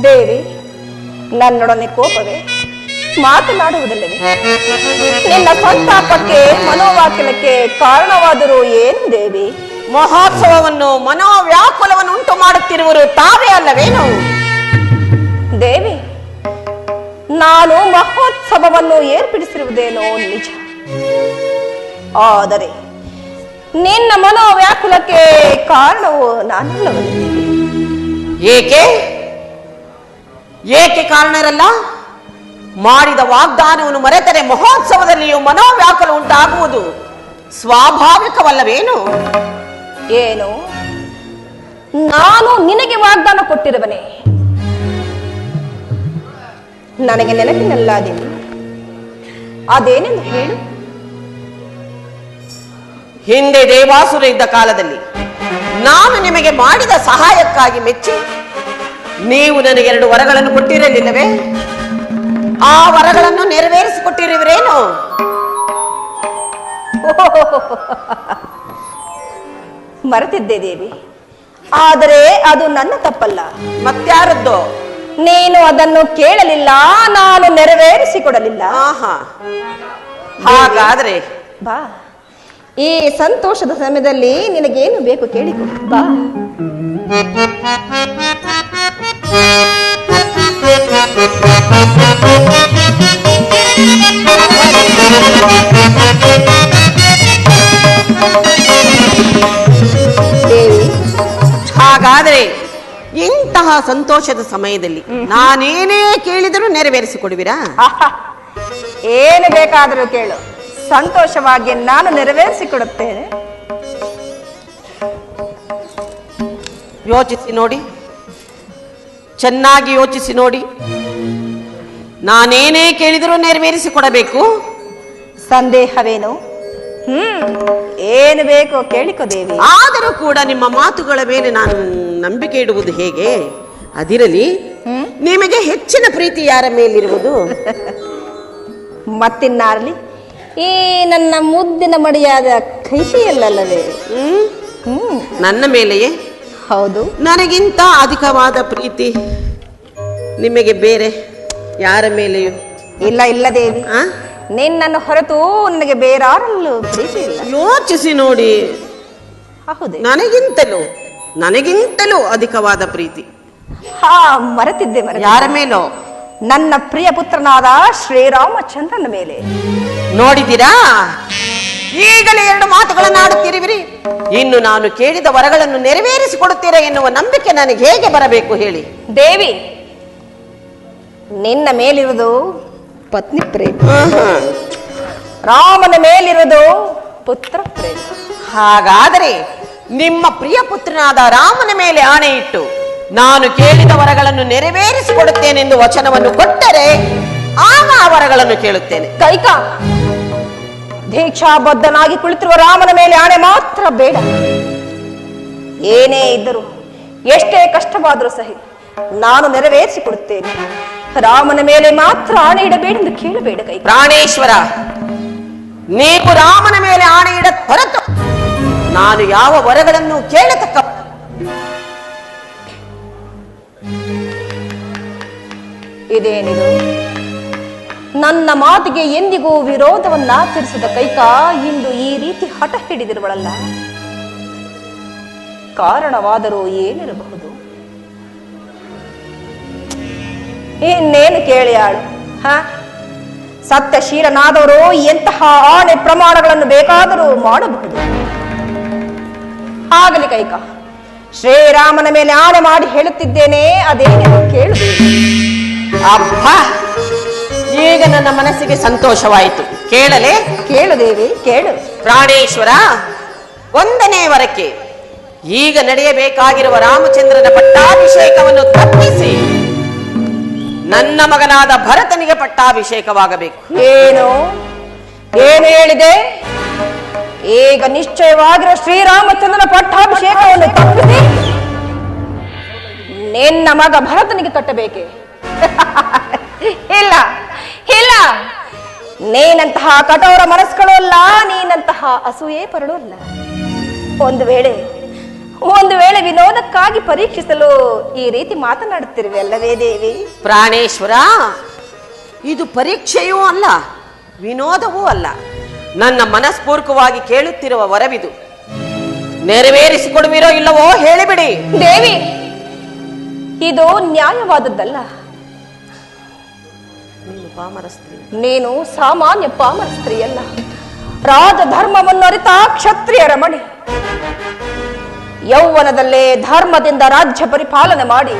ದೇವಿ, ನನ್ನೊಡನೆ ಕೋಪವೇ? ಮಾತನಾಡುವುದಿಲ್ಲವೇ? ನಿನ್ನ ಸಂತಾಪಕ್ಕೆ ಮನೋವಾಕ್ಯಕ್ಕೆ ಕಾರಣವಾದರೂ ಏನು ದೇವಿ?
ಮಹೋತ್ಸವವನ್ನು ಮನೋವ್ಯಾಕುಲವನ್ನು ಉಂಟು ಮಾಡುತ್ತಿರುವರು ತಾವೇ ಅಲ್ಲವೇನು?
ದೇವಿ, ನಾನು ಮಹೋತ್ಸವವನ್ನು ಏರ್ಪಡಿಸಿರುವುದೇನೋ ನಿಜ, ಆದರೆ ನಿನ್ನ ಮನೋವ್ಯಾಕುಲಕ್ಕೆ ಕಾರಣವು ನಾನಲ್ಲವಲ್ಲ ದೇವಿ.
ಏಕೆ ಏಕೆ ಕಾರಣರಲ್ಲ? ಮಾಡಿದ ವಾಗ್ದಾನವನ್ನು ಮರೆತರೆ ಮಹೋತ್ಸವದಲ್ಲಿಯೂ ಮನೋವ್ಯಾಕುಲ ಉಂಟಾಗುವುದು ಸ್ವಾಭಾವಿಕವಲ್ಲವೇನು?
ಏನು, ನಾನು ನಿನಗೆ ವಾಗ್ದಾನ ಕೊಟ್ಟಿರುವನೆ? ನನಗೆ ನೆನಪಿನಲ್ಲ ದೇವಿ, ಅದೇನೆಂದು ಹೇಳು.
ಹಿಂದೆ ದೇವಾಸುರ ಇದ್ದ ಕಾಲದಲ್ಲಿ ನಾನು ನಿಮಗೆ ಮಾಡಿದ ಸಹಾಯಕ್ಕಾಗಿ ಮೆಚ್ಚಿ ನೀವು ನನಗೆ 2 ವರಗಳನ್ನು ಕೊಟ್ಟಿರಲಿಲ್ಲವೇ? ಆ ವರಗಳನ್ನು ನೆರವೇರಿಸಿಕೊಟ್ಟಿರುವಿರೇನು?
ಮರೆತಿದ್ದೆ ದೇವಿ, ಆದರೆ ಅದು ನನ್ನ ತಪ್ಪಲ್ಲ.
ಮತ್ಯಾರದ್ದು?
ನೀನು ಅದನ್ನು ಕೇಳಲಿಲ್ಲ, ನಾನು ನೆರವೇರಿಸಿಕೊಡಲಿಲ್ಲ.
ಆಹಾ, ಹಾಗಾದ್ರೆ
ಬಾ, ಈ ಸಂತೋಷದ ಸಮಯದಲ್ಲಿ ನಿನಗೇನು ಬೇಕು ಕೇಳಿಕೊಡು. ಬಾ. ದೇವಿ,
ಹಾಗಾದ್ರೆ ಇಂತಹ ಸಂತೋಷದ ಸಮಯದಲ್ಲಿ ನಾನೇನೇ ಕೇಳಿದರೂ ನೆರವೇರಿಸಿಕೊಡುವಿರಾ?
ಏನು ಬೇಕಾದರೂ ಕೇಳು, ಸಂತೋಷವಾಗಿ ನಾನು ನೆರವೇರಿಸಿಕೊಡುತ್ತೇನೆ.
ಯೋಚಿಸಿ ನೋಡಿ, ಚೆನ್ನಾಗಿ ಯೋಚಿಸಿ ನೋಡಿ. ನಾನೇನೇ ಕೇಳಿದರೂ ನೆರವೇರಿಸಿಕೊಡಬೇಕು.
ಸಂದೇಹವೇನು? ಏನು ಬೇಕೋ ಕೇಳಿಕೊ ದೇವಿ.
ಆದರೂ ಕೂಡ ನಿಮ್ಮ ಮಾತುಗಳ ಮೇಲೆ ನಾನು ನಂಬಿಕೆ ಇಡುವುದು ಹೇಗೆ? ಅದಿರಲಿ, ನಿಮಗೆ ಹೆಚ್ಚಿನ ಪ್ರೀತಿ ಯಾರ ಮೇಲಿರುವುದು?
ಮತ್ತಿನ್ನಾರಲಿ ಈ ನನ್ನ ಮುದ್ದಿನ ಮಡಿಯಾದ ಕೈಶಿಯಲ್ಲವೇ?
ನನ್ನ ಮೇಲೆಯೇ?
ಹೌದು.
ನನಗಿಂತ ಅಧಿಕವಾದ ಪ್ರೀತಿ ನಿಮಗೆ ಬೇರೆ ಯಾರ ಮೇಲೆಯೂ
ಇಲ್ಲ ಇಲ್ಲ ದೇವಿ, ನಿನ್ನನ್ನು ಹೊರತು ನನಗೆ ಬೇರಾರಲ್ಲೂ ಪ್ರೀತಿ ಇಲ್ಲ.
ಯೋಚಿಸಿ ನೋಡಿ.
ಹೌದೇ?
ನನಗಿಂತಲೂ ಅಧಿಕವಾದ ಪ್ರೀತಿ.
ಹಾ, ಮರೆತಿದ್ದೆ.
ಯಾರ ಮೇಲೋ?
ನನ್ನ ಪ್ರಿಯ ಪುತ್ರನಾದ ಶ್ರೀರಾಮಚಂದ್ರನ ಮೇಲೆ.
ನೋಡಿದ್ದೀರಾ, ಈಗಲೇ 2 ಮಾತುಗಳನ್ನು ಆಡುತ್ತಿರುವಿರಿ. ಇನ್ನು ನಾನು ಕೇಳಿದ ವರಗಳನ್ನು ನೆರವೇರಿಸಿಕೊಡುತ್ತೀರಾ ಎನ್ನುವ ನಂಬಿಕೆ ನನಗೆ ಹೇಗೆ ಬರಬೇಕು ಹೇಳಿ?
ದೇವಿ, ನಿನ್ನ ಮೇಲಿರುವುದು ಪತ್ನಿ ಪ್ರೇಮ, ರಾಮನ ಮೇಲಿರುವುದು ಪುತ್ರ ಪ್ರೇಮ.
ಹಾಗಾದರೆ ನಿಮ್ಮ ಪ್ರಿಯ ಪುತ್ರನಾದ ರಾಮನ ಮೇಲೆ ಆಣೆ ಇಟ್ಟು ನಾನು ಕೇಳಿದ ವರಗಳನ್ನು ನೆರವೇರಿಸಿಕೊಡುತ್ತೇನೆಂದು ವಚನವನ್ನು ಕೊಟ್ಟರೆ ಆಗ ಆ ವರಗಳನ್ನು ಕೇಳುತ್ತೇನೆ.
ಕೈಕ, ದೀಕ್ಷಾಬದ್ಧನಾಗಿ ಕುಳಿತಿರುವ ರಾಮನ ಮೇಲೆ ಆಣೆ ಮಾತ್ರ ಬೇಡ. ಏನೇ ಇದ್ದರೂ, ಎಷ್ಟೇ ಕಷ್ಟವಾದರೂ ಸಹಿ ನಾನು ನೆರವೇರಿಸಿಕೊಡುತ್ತೇನೆ. ರಾಮನ ಮೇಲೆ ಮಾತ್ರ ಆಣೆ ಇಡಬೇಡೆಂದು ಕೇಳಬೇಡ ಕೈಕ.
ಪ್ರಾಣೇಶ್ವರ, ನೀವು ರಾಮನ ಮೇಲೆ ಆಣೆ ಇಡ ಹೊರತು ನಾನು ಯಾವ ವರಗಳನ್ನು ಕೇಳತಕ್ಕ.
ಇದೇನಿದು? ನನ್ನ ಮಾತಿಗೆ ಎಂದಿಗೂ ವಿರೋಧವನ್ನಾಚರಿಸಿದ ಕೈಕ ಇಂದು ಈ ರೀತಿ ಹಠ ಹಿಡಿದಿರುವಳಲ್ಲ, ಕಾರಣವಾದರೂ ಏನಿರಬಹುದು? ಇನ್ನೇನು ಕೇಳಿಯಾಳು? ಸತ್ಯಶೀಲನಾದವರು ಎಂತಹ ಆಣೆ ಪ್ರಮಾಣಗಳನ್ನು ಬೇಕಾದರೂ ಮಾಡಬಹುದು. ಆಗಲಿ ಕೈಕ, ಶ್ರೀರಾಮನ ಮೇಲೆ ಆಣೆ ಮಾಡಿ ಹೇಳುತ್ತಿದ್ದೇನೆ, ಅದೇನು ಕೇಳುವುದು?
ಅಬ್ಬ, ಈಗ ನನ್ನ ಮನಸ್ಸಿಗೆ ಸಂತೋಷವಾಯಿತು. ಕೇಳಲೇ?
ಕೇಳು ದೇವಿ, ಕೇಳು.
ಪ್ರಾಣೇಶ್ವರ, 1ನೇ ವರಕ್ಕೆ ಈಗ ನಡೆಯಬೇಕಾಗಿರುವ ರಾಮಚಂದ್ರನ ಪಟ್ಟಾಭಿಷೇಕವನ್ನು ತಪ್ಪಿಸಿ ನನ್ನ ಮಗನಾದ ಭರತನಿಗೆ ಪಟ್ಟಾಭಿಷೇಕವಾಗಬೇಕು.
ಏನು ಹೇಳಿದೆ? ಈಗ ನಿಶ್ಚಯವಾಗಿರುವ ಶ್ರೀರಾಮಚಂದ್ರನ ಪಟ್ಟಾಭಿಷೇಕವನ್ನು ತಪ್ಪಿಸಿ ನಿನ್ನ ಮಗ ಭರತನಿಗೆ ಕಟ್ಟಬೇಕೆ? ಇಲ್ಲ ಇಲ್ಲ, ನೀನಂತಹ ಕಠೋರ ಮನಸ್ಸುಗಳು ಅಲ್ಲ, ನೀನಂತಹ ಅಸೂಯೆ ಪರಳು ಅಲ್ಲ. ಒಂದು ವೇಳೆ ವಿನೋದಕ್ಕಾಗಿ ಪರೀಕ್ಷಿಸಲು ಈ ರೀತಿ ಮಾತನಾಡುತ್ತಿರುವೆ ಅಲ್ಲವೇ ದೇವಿ?
ಪ್ರಾಣೇಶ್ವರ, ಇದು ಪರೀಕ್ಷೆಯೂ ಅಲ್ಲ, ವಿನೋದವೂ ಅಲ್ಲ. ನನ್ನ ಮನಸ್ಪೂರ್ವಕವಾಗಿ ಕೇಳುತ್ತಿರುವ ವರವಿದು. ನೆರವೇರಿಸಿಕೊಡುವಿರೋ ಇಲ್ಲವೋ ಹೇಳಿಬಿಡಿ.
ದೇವಿ, ಇದು ನ್ಯಾಯವಾದದ್ದಲ್ಲ. ನೀನು ಸಾಮಾನ್ಯ ಪಾಮರ ಸ್ತ್ರೀಯಲ್ಲ, ರಾಜಧರ್ಮವನ್ನು ಅರಿತ ಕ್ಷತ್ರಿಯರ ಮಣಿ. ಯೌವನದಲ್ಲೇ ಧರ್ಮದಿಂದ ರಾಜ್ಯ ಪರಿಪಾಲನೆ ಮಾಡಿ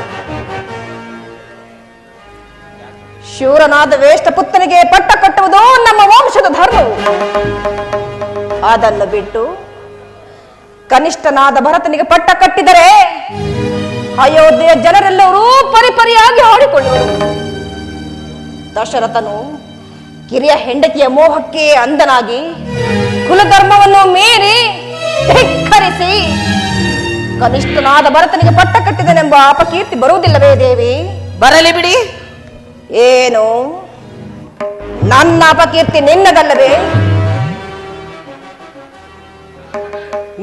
ಶೂರನಾದ ವೇಷ್ಟ ಪುತ್ರನಿಗೆ ಪಟ್ಟ ಕಟ್ಟುವುದು ನಮ್ಮ ವಂಶದ ಧರ್ಮವು. ಅದನ್ನು ಬಿಟ್ಟು ಕನಿಷ್ಠನಾದ ಭರತನಿಗೆ ಪಟ್ಟ ಕಟ್ಟಿದರೆ ಅಯೋಧ್ಯೆಯ ಜನರೆಲ್ಲರೂ ಪರಿಪರಿಯಾಗಿ ಆಡಿಕೊಳ್ಳುವರು. ದಶರಥನು ಕಿರಿಯ ಹೆಂಡತಿಯ ಮೋಹಕ್ಕೆ ಅಂಧನಾಗಿ ಕುಲಧರ್ಮವನ್ನು ಮೀರಿ ಧಿಕ್ಕರಿಸಿ ಕನಿಷ್ಠನಾದ ಭರತನಿಗೆ ಪಟ್ಟ ಕಟ್ಟಿದನೆಂಬ ಅಪಕೀರ್ತಿ ಬರುವುದಿಲ್ಲವೇ ದೇವಿ?
ಬರಲಿ ಬಿಡಿ.
ಏನು, ನನ್ನ ಅಪಕೀರ್ತಿ ನಿನ್ನದಲ್ಲವೇ?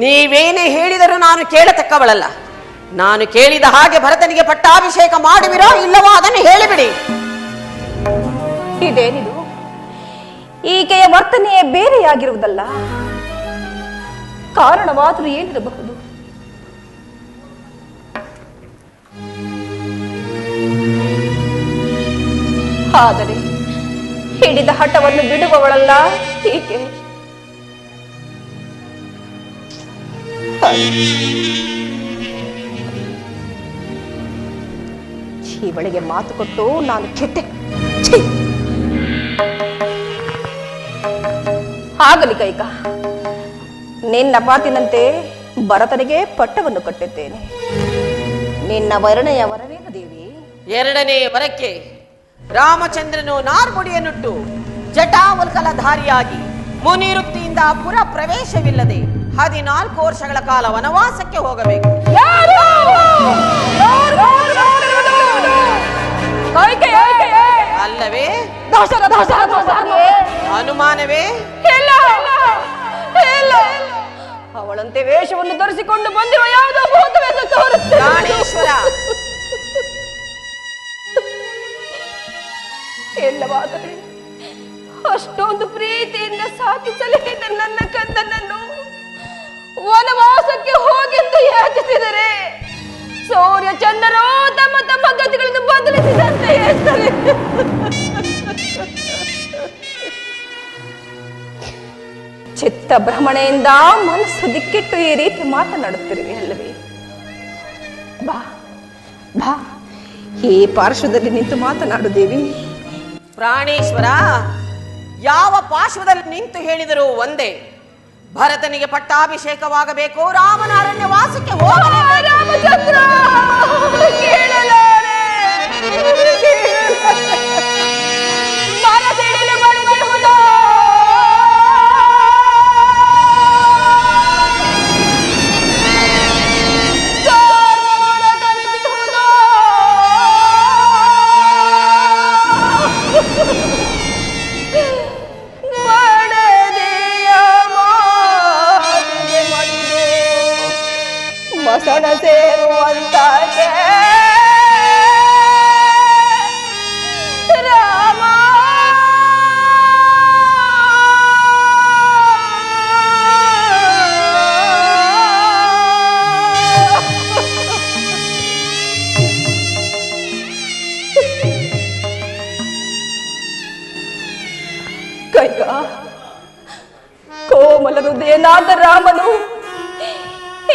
ನೀವೇನೇ ಹೇಳಿದರೂ ನಾನು ಕೇಳತಕ್ಕವಳಲ್ಲ. ನಾನು ಕೇಳಿದ ಹಾಗೆ ಭರತನಿಗೆ ಪಟ್ಟಾಭಿಷೇಕ ಮಾಡುವಿರೋ ಇಲ್ಲವೋ ಅದನ್ನು ಹೇಳಿಬಿಡಿ.
ಇದೇನಿದು? ಈಕೆಯ ವರ್ತನೆಯೇ ಬೇರೆಯಾಗಿರುವುದಲ್ಲ, ಕಾರಣವಾದರೂ ಏನಿರಬಹುದು? ಆದರೆ ಹಿಡಿದ ಹಠವನ್ನು ಬಿಡುವವಳಲ್ಲ ಈಕೆ. ಇವಳಿಗೆ ಮಾತು ಕೊಟ್ಟು ನಾನು ಕೆಟ್ಟೆ. ಆಗಲಿ ಕೈಕ, ನಿನ್ನ ಮಾತಿನಂತೆ ಭರತನಿಗೆ ಪಟ್ಟವನ್ನು ಕಟ್ಟಿದ್ದೇನೆ. ನಿನ್ನ ವರ್ಣೆಯ ವರವೇನು ದೇವಿ?
2ನೇ ವರಕ್ಕೆ ರಾಮಚಂದ್ರನು ನಾರ್ಮುಡಿಯನ್ನುಟ್ಟು ಜಟಾವಲ್ಕಲಧಾರಿಯಾಗಿ ಮುನಿವೃತ್ತಿಯಿಂದ ಪುರ ಪ್ರವೇಶವಿಲ್ಲದೆ 14 ವರ್ಷಗಳ ಕಾಲ ವನವಾಸಕ್ಕೆ ಹೋಗಬೇಕು. ಅಲ್ಲವೇ? ಅನುಮಾನವೇ?
ಅವಳಂತೆ ವೇಷವನ್ನು ಧರಿಸಿಕೊಂಡು ಬಂದಿರುವ ಯಾವುದೋ ಭೂತವೆಂದು ತೋರುತ್ತದೆ.
ಪ್ರಾಣೇಶ್ವರ,
ಎಲ್ಲವಾದರೆ ಅಷ್ಟೊಂದು ಪ್ರೀತಿಯಿಂದ ಸಾಕಿ ಸಲಹಿದ ನನ್ನ ಕಂದನನ್ನು ವನವಾಸಕ್ಕೆ ಹೋಗೆಂದು ಯಾಚಿಸಿದರೆ ಸೂರ್ಯ ಚಂದ್ರರು ತಮ್ಮ ತಮ್ಮ ಗತಿಗಳನ್ನು ಬದಲಿಸಿದಂತೆ ಹೇಳ್ತಾರೆ. ಚಿತ್ತ ಭ್ರಮಣೆಯಿಂದ ಮನಸ್ಸು ದಿಕ್ಕಿಟ್ಟು ಈ ರೀತಿ ಮಾತನಾಡುತ್ತಿರುವೆ ಅಲ್ಲವೇ? ಬಾ ಬಾ, ಈ ಪಾರ್ಶ್ವದಲ್ಲಿ ನಿಂತು ಮಾತನಾಡು ದೇವಿ.
ಪ್ರಾಣೇಶ್ವರ, ಯಾವ ಪಾರ್ಶ್ವದಲ್ಲಿ ನಿಂತು ಹೇಳಿದರೂ ಒಂದೇ. ಭರತನಿಗೆ ಪಟ್ಟಾಭಿಷೇಕವಾಗಬೇಕು, ರಾಮನ ಅರಣ್ಯವಾಸಕ್ಕೆ ಹೋಗಬೇಕು.
ರಾಮಚಂದ್ರ ಕೇಳಲಾರೆ. ಮನಸ್ಸಿಡಿಲು ಬಡಿದಿರುವುದೋ? ಸರ್ವಗುಣ ಕವಿದಿರುವುದೋ? ಮಸಣ ಸೇರುವಂತಾಗೆ ರಾಮ. ಕೈಕ ಕೋಮಲ ಹೃದಯನಾದ ರಾಮನು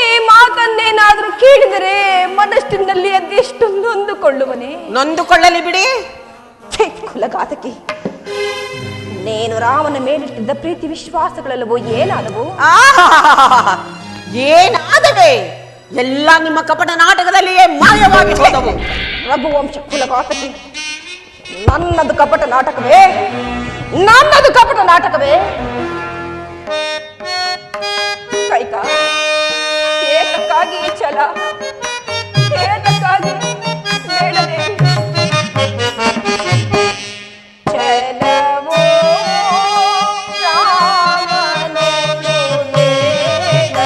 ಈ ಮಾತನ್ನೇನಾದ್ರೂ ಕೇಳಿದರೆ ಮನಸ್ಸಿನಲ್ಲಿ ಅದೆಷ್ಟು ನೊಂದುಕೊಳ್ಳುವನೇ?
ನೊಂದುಕೊಳ್ಳಲಿ ಬಿಡಿ.
ಕುಲಘಾತಕಿ, ನೀನು ರಾಮನ ಮೇಲಿಟ್ಟಿದ್ದ ಪ್ರೀತಿ ವಿಶ್ವಾಸಗಳೆಲ್ಲವೋ ಏನಾದವು?
ಏನಾದವೆ? ಎಲ್ಲ ನಿಮ್ಮ ಕಪಟ ನಾಟಕದಲ್ಲಿಯೇ ಮಾಯವಾಗಿ ಹೋದವು.
ರಘುವಂಶ ಕುಲಘಾತಕಿ, ನನ್ನದು ಕಪಟ ನಾಟಕವೇ? ನನ್ನದು ಕಪಟ ನಾಟಕವೇ? ಕೈಕ, ಏತಕ್ಕಾಗಿ ಈ ಛಲ? ಏತಕ್ಕಾಗಿ ಬೇಡದೆ ಛಲವೋ ರಾಮನೊಳು ಬೇಡ.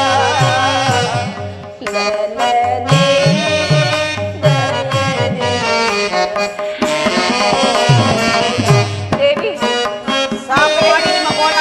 ಲಲನೆ ದೇವಿ,
ಸಾಕು ಮಾಡಿ ನಿಮ್ಮ ಗೋಳ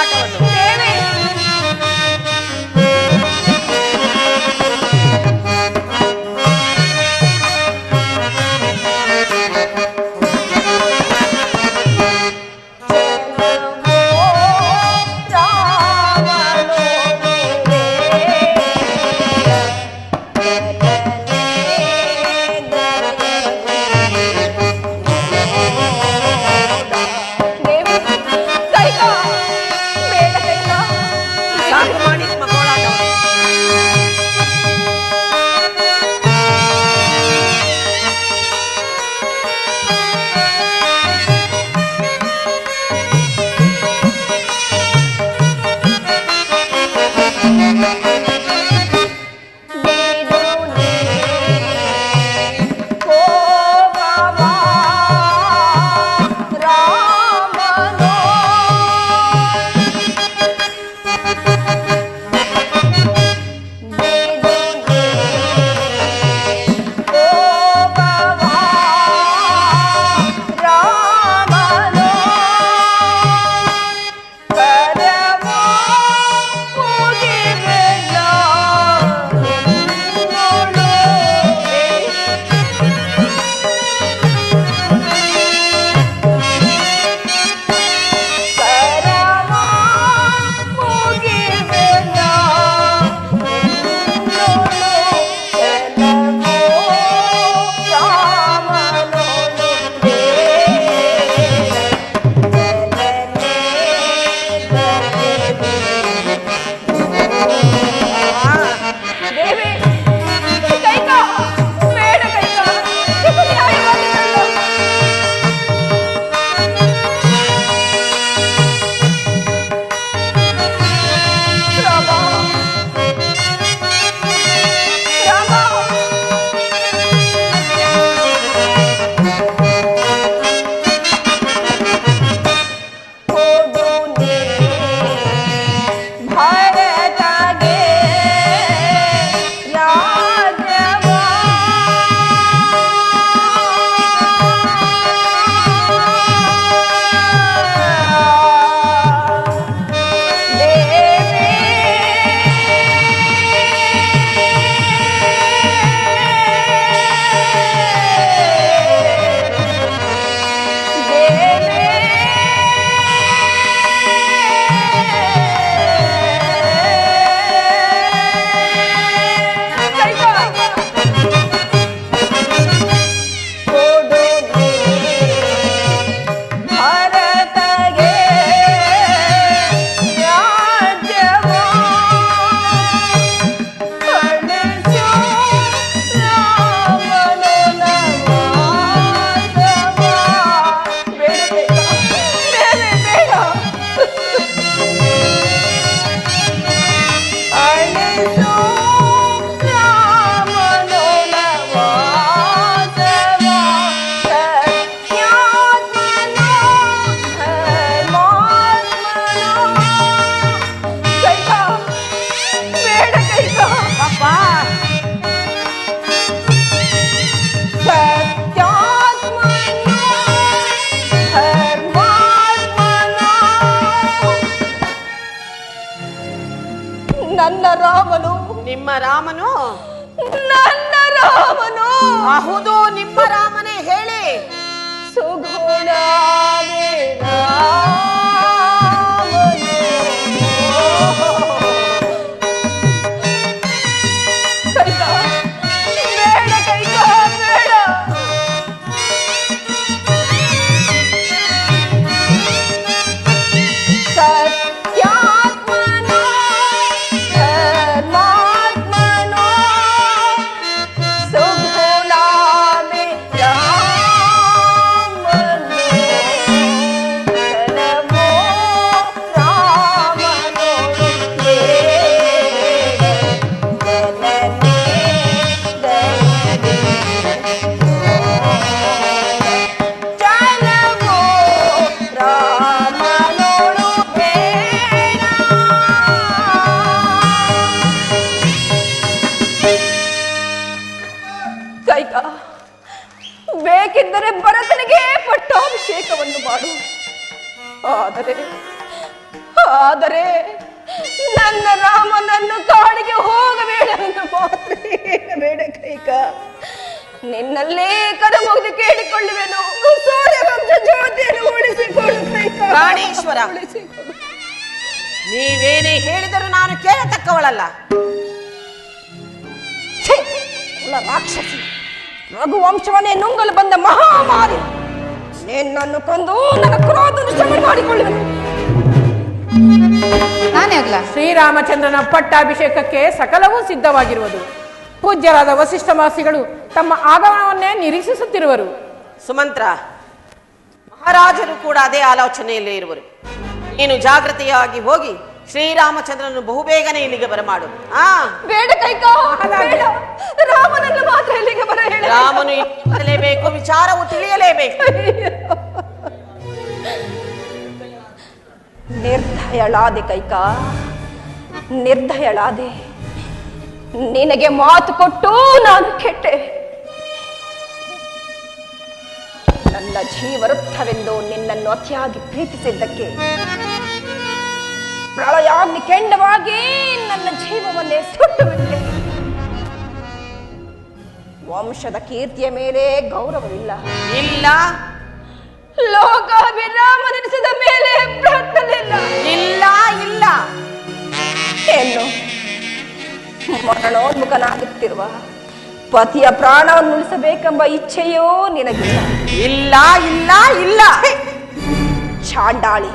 ನನ್ನ ರಾಮನು.
ನಿಮ್ಮ ರಾಮನು?
ನನ್ನ ರಾಮನು.
ಹೌದು, ನಿಮ್ಮ ರಾಮನೇ. ಹೇಳಿ.
ಸುಗುಣವೇ ರಾಮನು. ಕೈಕ ಬೇಡ, ಕೈಕ ಬೇಡ. ಸತ್ಯಾತ್ಮನೋ ಧರ್ಮಾತ್ಮನೋ ಸುಗುಣವೇ ರಾಮನು. ಧನವೋ ರಾಮನು ಬೇಡ. ಜನನೇ ದಯೆ ಜನವೋ ರಾಮನೋಳು ಬೇಡ. ಕೈಕ ಬೇಕಿದ್ದರೆ ಭರತನಿಗೆ ಪಟ್ಟಾಭಿಷೇಕವನ್ನು ಮಾಡು. ಆದರೆ ನನ್ನ ರಾಮನನ್ನು ಕಾಡಿಗೆ ಹೋಗಬೇಡ ಎಂದು ಮಾತ್ರ ಹೇಳಬೇಡ ಕೈಕ. ನಿನ್ನಲ್ಲೇ ಕರ ಮುಗಿದು ಕೇಳಿಕೊಳ್ಳುವೆನು. ಸೂರ್ಯವಂಶ ಜ್ಯೋತಿಯನ್ನು ಉಳಿಸಿಕೊಡು ಕೈಕ.
ಪ್ರಾಣೇಶ್ವರ,
ಉಳಿಸಿಕೊಡು.
ನೀವೇನೇ ಹೇಳಿದರೂ ನಾನು ಕೇಳತಕ್ಕವಳಲ್ಲ.
ಛೀ! ಕುಲ ರಾಕ್ಷಸಿ, ರಘುವಂಶವನ್ನೇ ನುಂಗಲು ಬಂದ ಮಹಾಮಾರಿ. ನಿನ್ನನ್ನು ಕೊಂದು ನನ್ನ ಕ್ರೋಧವನ್ನು ಶಮನ ಮಾಡಿಕೊಳ್ಳುವೆನು.
ನಾನೇ ಆಗ್ಲಾ?
ಶ್ರೀರಾಮಚಂದ್ರನ ಪಟ್ಟಾಭಿಷೇಕಕ್ಕೆ ಸಕಲವೂ ಸಿದ್ಧವಾಗಿರುವುದು. ಪೂಜ್ಯರಾದ ವಸಿಷ್ಠ ಮಹರ್ಷಿಗಳು ತಮ್ಮ ಆಗಮನವನ್ನೇ ನಿರೀಕ್ಷಿಸುತ್ತಿರುವರು.
ಸುಮಂತ್ರ, ಮಹಾರಾಜರು ಕೂಡ ಅದೇ ಆಲೋಚನೆಯಲ್ಲೇ ಇರುವರು. ನೀನು ಜಾಗೃತಿಯಾಗಿ ಹೋಗಿ ಶ್ರೀರಾಮಚಂದ್ರನು ಬಹುಬೇಗನೆ ಇಲ್ಲಿಗೆ ಬರಮಾಡು.
ಬೇಡ ಕೈಕ, ಬೇಡ. ರಾಮನನ್ನು ಮಾತ್ರ ಇಲ್ಲಿಗೆ ಬರ ಹೇಳ.
ರಾಮನು ಇಲ್ಲಿಗೆ ಬರಲೇಬೇಕು, ವಿಚಾರವು ತಿಳಿಯಲೇಬೇಕು.
ನಿರ್ದಯಳಾದೆ ಕೈಕ, ನಿರ್ದಯಳಾದೆ. ನಿನಗೆ ಮಾತು ಕೊಟ್ಟು ನಾನು ಕೆಟ್ಟೆ. ನನ್ನ ಜೀವವೃತ್ತವೆಂದು ನಿನ್ನನ್ನು ಅತಿಯಾಗಿ ಪ್ರೀತಿಸಿದ್ದಕ್ಕೆ ಪ್ರಳಯಾಗ್ನಿ ಕೆಂಡವಾಗಿ ನನ್ನ ಜೀವವನ್ನೇ ಸುಟ್ಟು ಬಿಟ್ಟೆ. ವಂಶದ ಕೀರ್ತಿಯ ಮೇಲೆ ಗೌರವವಿಲ್ಲ.
ಇಲ್ಲ,
ಲೋಕಾಭಿರಾಮನೆನಿಸಿದ ಮೇಲೆ ಪ್ರಾರ್ಥನೆಯಿಲ್ಲ.
ಇಲ್ಲ, ಇಲ್ಲ.
ಏನು ಮರಣೋನ್ಮುಖನಾಗುತ್ತಿರುವ ಪತಿಯ ಪ್ರಾಣವನ್ನು ಉಳಿಸಬೇಕೆಂಬ ಇಚ್ಛೆಯೋ ನಿನಗಿಲ್ಲ.
ಇಲ್ಲ, ಇಲ್ಲ, ಇಲ್ಲ.
ಚಾಂಡಾಳಿ,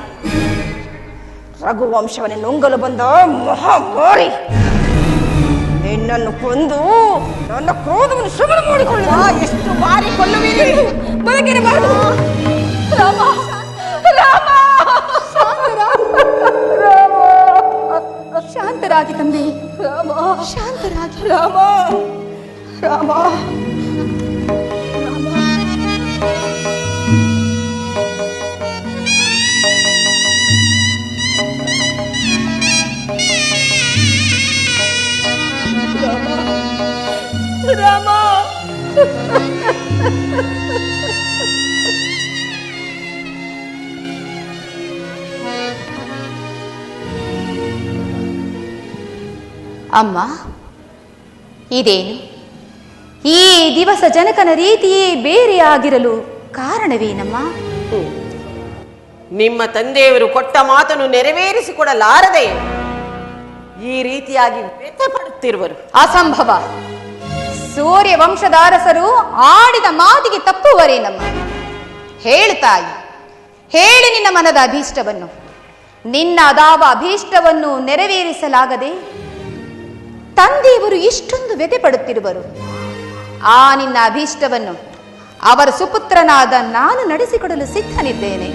ರಘುವಂಶವನ್ನೇ ನುಂಗಲು ಬಂದ ಮಹಾಮಾರಿ. ನಿನ್ನನ್ನು ಕೊಂದು ನನ್ನ ಕ್ರೋಧವನ್ನು ಶಮನ ಮಾಡಿಕೊಳ್ಳುವ.
ಎಷ್ಟು ಬಾರಿ ಕೊಲ್ಲುವಿರಿ?
ಬದುಕಿರಬಾರದು. ರಾಮ, ರಾಮ, ರಾಮ.
ಶಾಂತರಾಗಿ ತಂದೆ,
ರಾಮ,
ಶಾಂತರಾಗಿ.
ರಾಮ, ರಾಮ, ರಾಮ. ರಾಮ,
ಅಮ್ಮ, ಇದೇನು ಈ ದಿವಸ ಜನಕನ ರೀತಿಯೇ ಬೇರೆಯಾಗಿರಲು ಕಾರಣವೇನಮ್ಮ?
ನಿಮ್ಮ ತಂದೆಯವರು ಕೊಟ್ಟ ಮಾತನ್ನು ನೆರವೇರಿಸಿಕೊಡಲಾರದೆ ಈ ರೀತಿಯಾಗಿ ವ್ಯಥೆ ಪಡುತ್ತಿರುವರು.
ಅಸಂಭವ. ಸೂರ್ಯ ವಂಶದ ಅರಸರು ಆಡಿದ ಮಾತಿಗೆ ತಪ್ಪುವರೇನಮ್ಮ? ಹೇಳು ತಾಯಿ, ಹೇಳಿ ನಿನ್ನ ಮನದ ಅಭೀಷ್ಟವನ್ನು. ನಿನ್ನ ಅದಾವ ಅಭೀಷ್ಟವನ್ನು ನೆರವೇರಿಸಲಾಗದೆ ತಂದೆಯವರು ಇಷ್ಟೊಂದು ವ್ಯಥೆ ಪಡುತ್ತಿರುವರು. ಆ ನಿನ್ನ ಅಭೀಷ್ಟವನ್ನು ಅವರ ಸುಪುತ್ರನಾದ ನಾನು ನಡೆಸಿಕೊಡಲು ಸಿದ್ಧನಿದ್ದೇನೆ.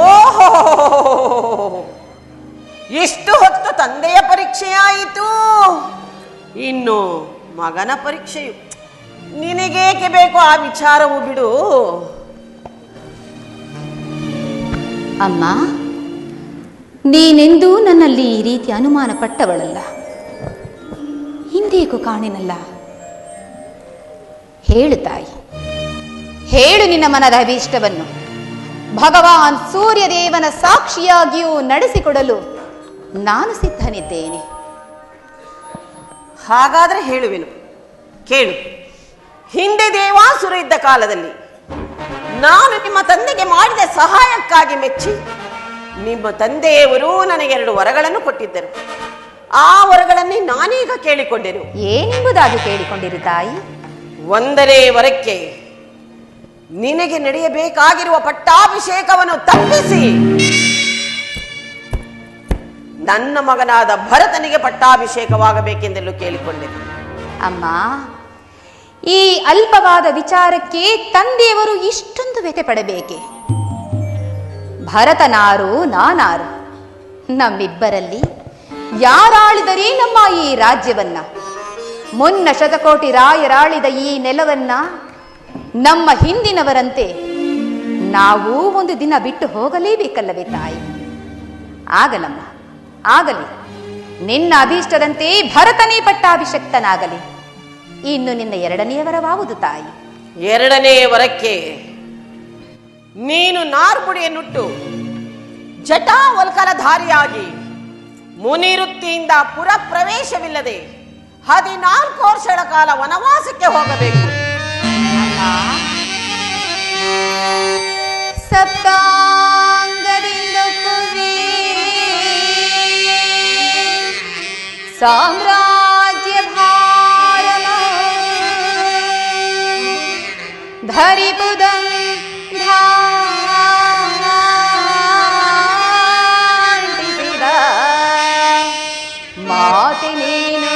ಓಹೋ, ಎಷ್ಟು ಹೊತ್ತು ತಂದೆಯ ಪರೀಕ್ಷೆಯಾಯಿತು, ಇನ್ನು ಮಗನ ಪರೀಕ್ಷೆಯು. ನಿನಗೇಕೆ ಬೇಕು ಆ ವಿಚಾರವು? ಬಿಡು
ಅಮ್ಮ, ನೀನೆಂದೂ ನನ್ನಲ್ಲಿ ಈ ರೀತಿ ಅನುಮಾನ ಪಟ್ಟವಳಲ್ಲ, ಹಿಂದೇಗೂ ಕಾಣಿನಲ್ಲ. ಹೇಳು ತಾಯಿ, ಹೇಳು ನಿನ್ನ ಮನದ ಅಭೀಷ್ಟವನ್ನು. ಭಗವಾನ್ ಸೂರ್ಯದೇವನ ಸಾಕ್ಷಿಯಾಗಿಯೂ ನಡೆಸಿಕೊಡಲು ನಾನು ಸಿದ್ಧನಿದ್ದೇನೆ.
ಹಾಗಾದರೆ ಹೇಳುವೆನು, ಕೇಳು. ಹಿಂದೆ ದೇವಾಸುರ ಇದ್ದ ಕಾಲದಲ್ಲಿ ನಾನು ನಿಮ್ಮ ತಂದೆಗೆ ಮಾಡಿದ ಸಹಾಯಕ್ಕಾಗಿ ಮೆಚ್ಚಿ ನಿಮ್ಮ ತಂದೆಯವರು ನನಗೆ 2 ವರಗಳನ್ನು ಕೊಟ್ಟಿದ್ದರು. ಆ ವರಗಳನ್ನೇ ನಾನೀಗ ಕೇಳಿಕೊಂಡೆನು.
ಏನೆಂಬುದಾಗಿ ಕೇಳಿಕೊಂಡಿರು ತಾಯಿ?
1ನೇ ವರಕ್ಕೆ ನಿನಗೆ ನಡೆಯಬೇಕಾಗಿರುವ ಪಟ್ಟಾಭಿಷೇಕವನ್ನು ತಪ್ಪಿಸಿ ನನ್ನ ಮಗನಾದ ಭರತನಿಗೆ ಪಟ್ಟಾಭಿಷೇಕವಾಗಬೇಕೆಂದೆಲ್ಲೂ ಕೇಳಿಕೊಂಡೆನು.
ಅಮ್ಮ, ಈ ಅಲ್ಪವಾದ ವಿಚಾರಕ್ಕೆ ತಂದೆಯವರು ಇಷ್ಟೊಂದು ವ್ಯಥೆ ಪಡಬೇಕೆ? ಭರತನಾರು ನಾನಾರು, ನಮ್ಮಿಬ್ಬರಲ್ಲಿ ಯಾರಾಳಿದರೆ ನಮ್ಮ ಈ ರಾಜ್ಯವನ್ನ, ಮುನ್ನ ಶತಕೋಟಿ ರಾಯರಾಳಿದ ಈ ನೆಲವನ್ನ ನಮ್ಮ ಹಿಂದಿನವರಂತೆ ನಾವು ಒಂದು ದಿನ ಬಿಟ್ಟು ಹೋಗಲೇಬೇಕಲ್ಲವೇ ತಾಯಿ? ಆಗಲಮ್ಮ, ಆಗಲಿ. ನಿನ್ನ ಅಭೀಷ್ಟದಂತೆ ಭರತನೇ ಪಟ್ಟಾಭಿಷಕ್ತನಾಗಲಿ. ಇನ್ನು ನಿನ್ನ 2ನೇ ವರವಾವುದು ತಾಯಿ?
2ನೇ ವರಕ್ಕೆ ನೀನು ನಾರ್ಪುಡಿಯನ್ನುಟ್ಟು ಜಟಾವಲ್ಕಲಧಾರಿಯಾಗಿ ಮುನಿವೃತ್ತಿಯಿಂದ ಪುರ ಪ್ರವೇಶವಿಲ್ಲದೆ 14 ವರ್ಷಗಳ ಕಾಲ ವನವಾಸಕ್ಕೆ ಹೋಗಬೇಕು.
ಸಪ್ತಾಂಗದಿಂದ ಸಾಮ್ರಾಜ್ಯ ಭಾರಮ ಧರಿಪುದಂ ಧಾಂಟಿಸಿದ ಮಾತೆ ನೀನು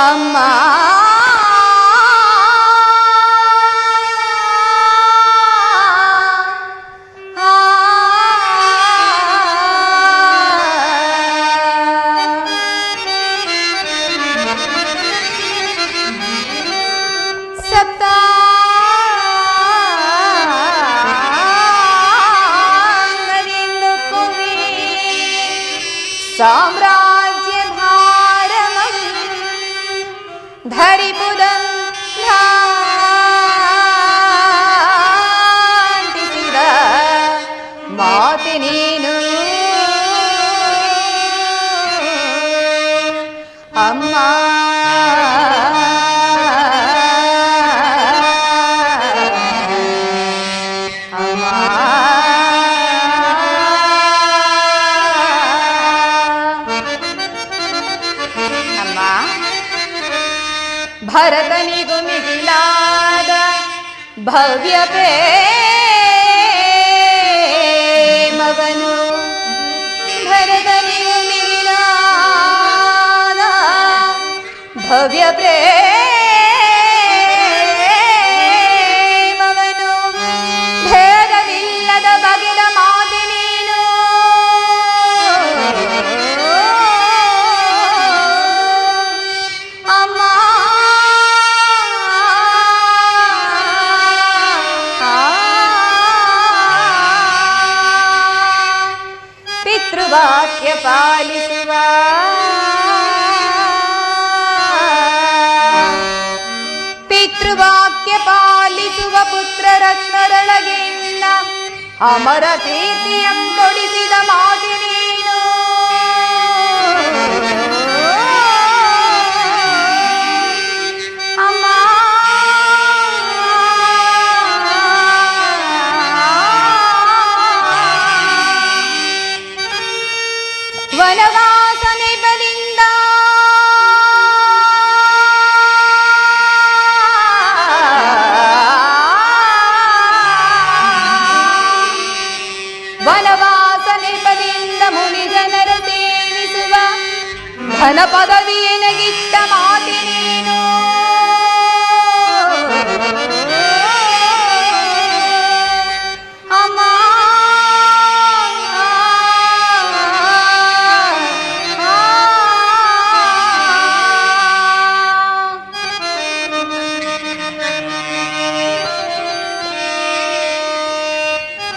ಅಮ್ಮ. ಸಾಮ್ರಾಜ್ಯ ಭಾರಮಂ ಧರಿಪುದಂ ಧಾಂಟಿಸಿದ ಮಾತೆ ನೀನು ಅಮ್ಮ. ಭರತನಿಗೂ ಮಿಗಿಲಾದ ಭವ್ಯ ಪ್ರೇಮವನು, ಭರತನಿಗೂ ಮಿಗಿಲಾದ ಭವ್ಯ ಪ್ರೇಮವನು ಭೇದವಿಲ್ಲದ ಬಗೆದ ಮಾತೆ ನೀನು ಅಮ್ಮ. ಪಿತೃವಾಕ್ಯ ಪಾಲಿಸುವ ಪುತ್ರರತ್ನದೊಳಗಿನ್ನ ಅಮರ ಕೀರ್ತಿಯಂ ಕೊಡಿಸಿದ ಮಾತೆ ನೀನು ಅಮ್ಮ. ವನವಾಸ ನೆಪದಿಂದ ಮುನಿ ಜನರು ಸೇವಿಸುವ ಘನ ಪದವಿಯನಗಿಟ್ಟ ಮಾತೆ ನೀನು ಅಮ್ಮ.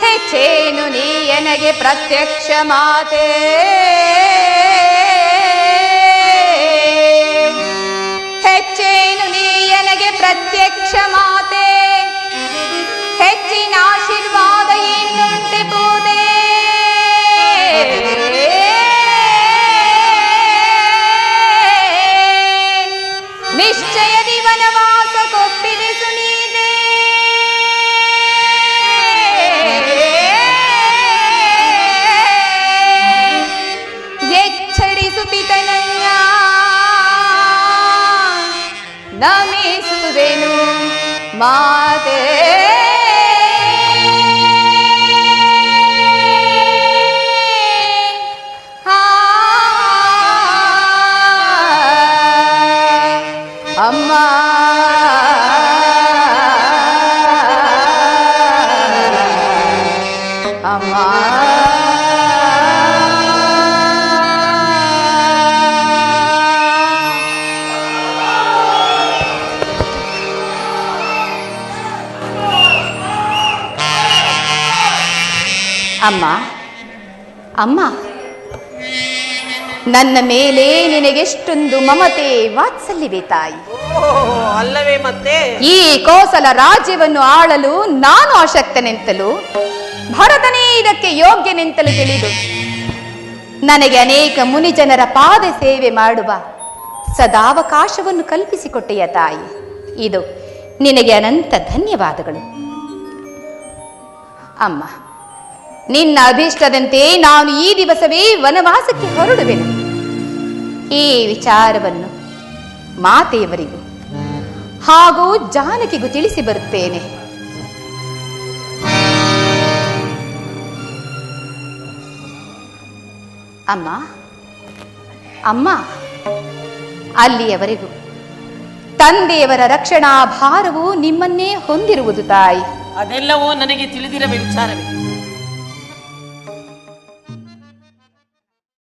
ಹೆಚ್ಚೇನು ನೀ ಎನಗೆ ಪ್ರತ್ಯಕ್ಷ ಮಾತೆ, ಹೆಚ್ಚೇನು ನೀ ಎನಗೆ ಪ್ರತ್ಯಕ್ಷ ಮಾತೆ, ಹೆಚ್ಚಿನ ಆಶೀರ್ವಾದ ಇನ್ನುಂಟೆ ಪೂದೆ ಮಾತೆ ಅಮ್ಮ ಅಮ್ಮ ಅಮ್ಮ ಅಮ್ಮ ನನ್ನ ಮೇಲೆ ನಿನಗೆಷ್ಟೊಂದು ಮಮತೆ ವಾತ್ಸಲ್ಯವೇ ತಾಯಿ.
ಅಲ್ಲವೇ ಮತ್ತೆ
ಈ ಕೋಸಲ ರಾಜ್ಯವನ್ನು ಆಳಲು ನಾನು ಅಶಕ್ತನೆಂತಲೂ ಭರತನೇ ಇದಕ್ಕೆ ಯೋಗ್ಯನೆಂತಲೂ ತಿಳಿದು ನನಗೆ ಅನೇಕ ಮುನಿಜನರ ಪಾದ ಸೇವೆ ಮಾಡುವ ಸದಾವಕಾಶವನ್ನು ಕಲ್ಪಿಸಿಕೊಟ್ಟೆಯ ತಾಯಿ. ಇದು ನಿನಗೆ ಅನಂತ ಧನ್ಯವಾದಗಳು. ಅಮ್ಮ, ನಿನ್ನ ಅಭೀಷ್ಟದಂತೆ ನಾನು ಈ ದಿವಸವೇ ವನವಾಸಕ್ಕೆ ಹೊರಡುವೆನು. ಈ ವಿಚಾರವನ್ನು ಮಾತೆಯವರಿಗೂ ಹಾಗೂ ಜಾನಕಿಗೂ ತಿಳಿಸಿ ಬರುತ್ತೇನೆ. ಅಮ್ಮ ಅಮ್ಮ, ಅಲ್ಲಿಯವರೆಗೂ ತಂದೆಯವರ ರಕ್ಷಣಾ ಭಾರವು ನಿಮ್ಮನ್ನೇ ಹೊಂದಿರುವುದು ತಾಯಿ.
ಅದೆಲ್ಲವೂ ನನಗೆ ತಿಳಿದಿರುವ ವಿಚಾರವೇ.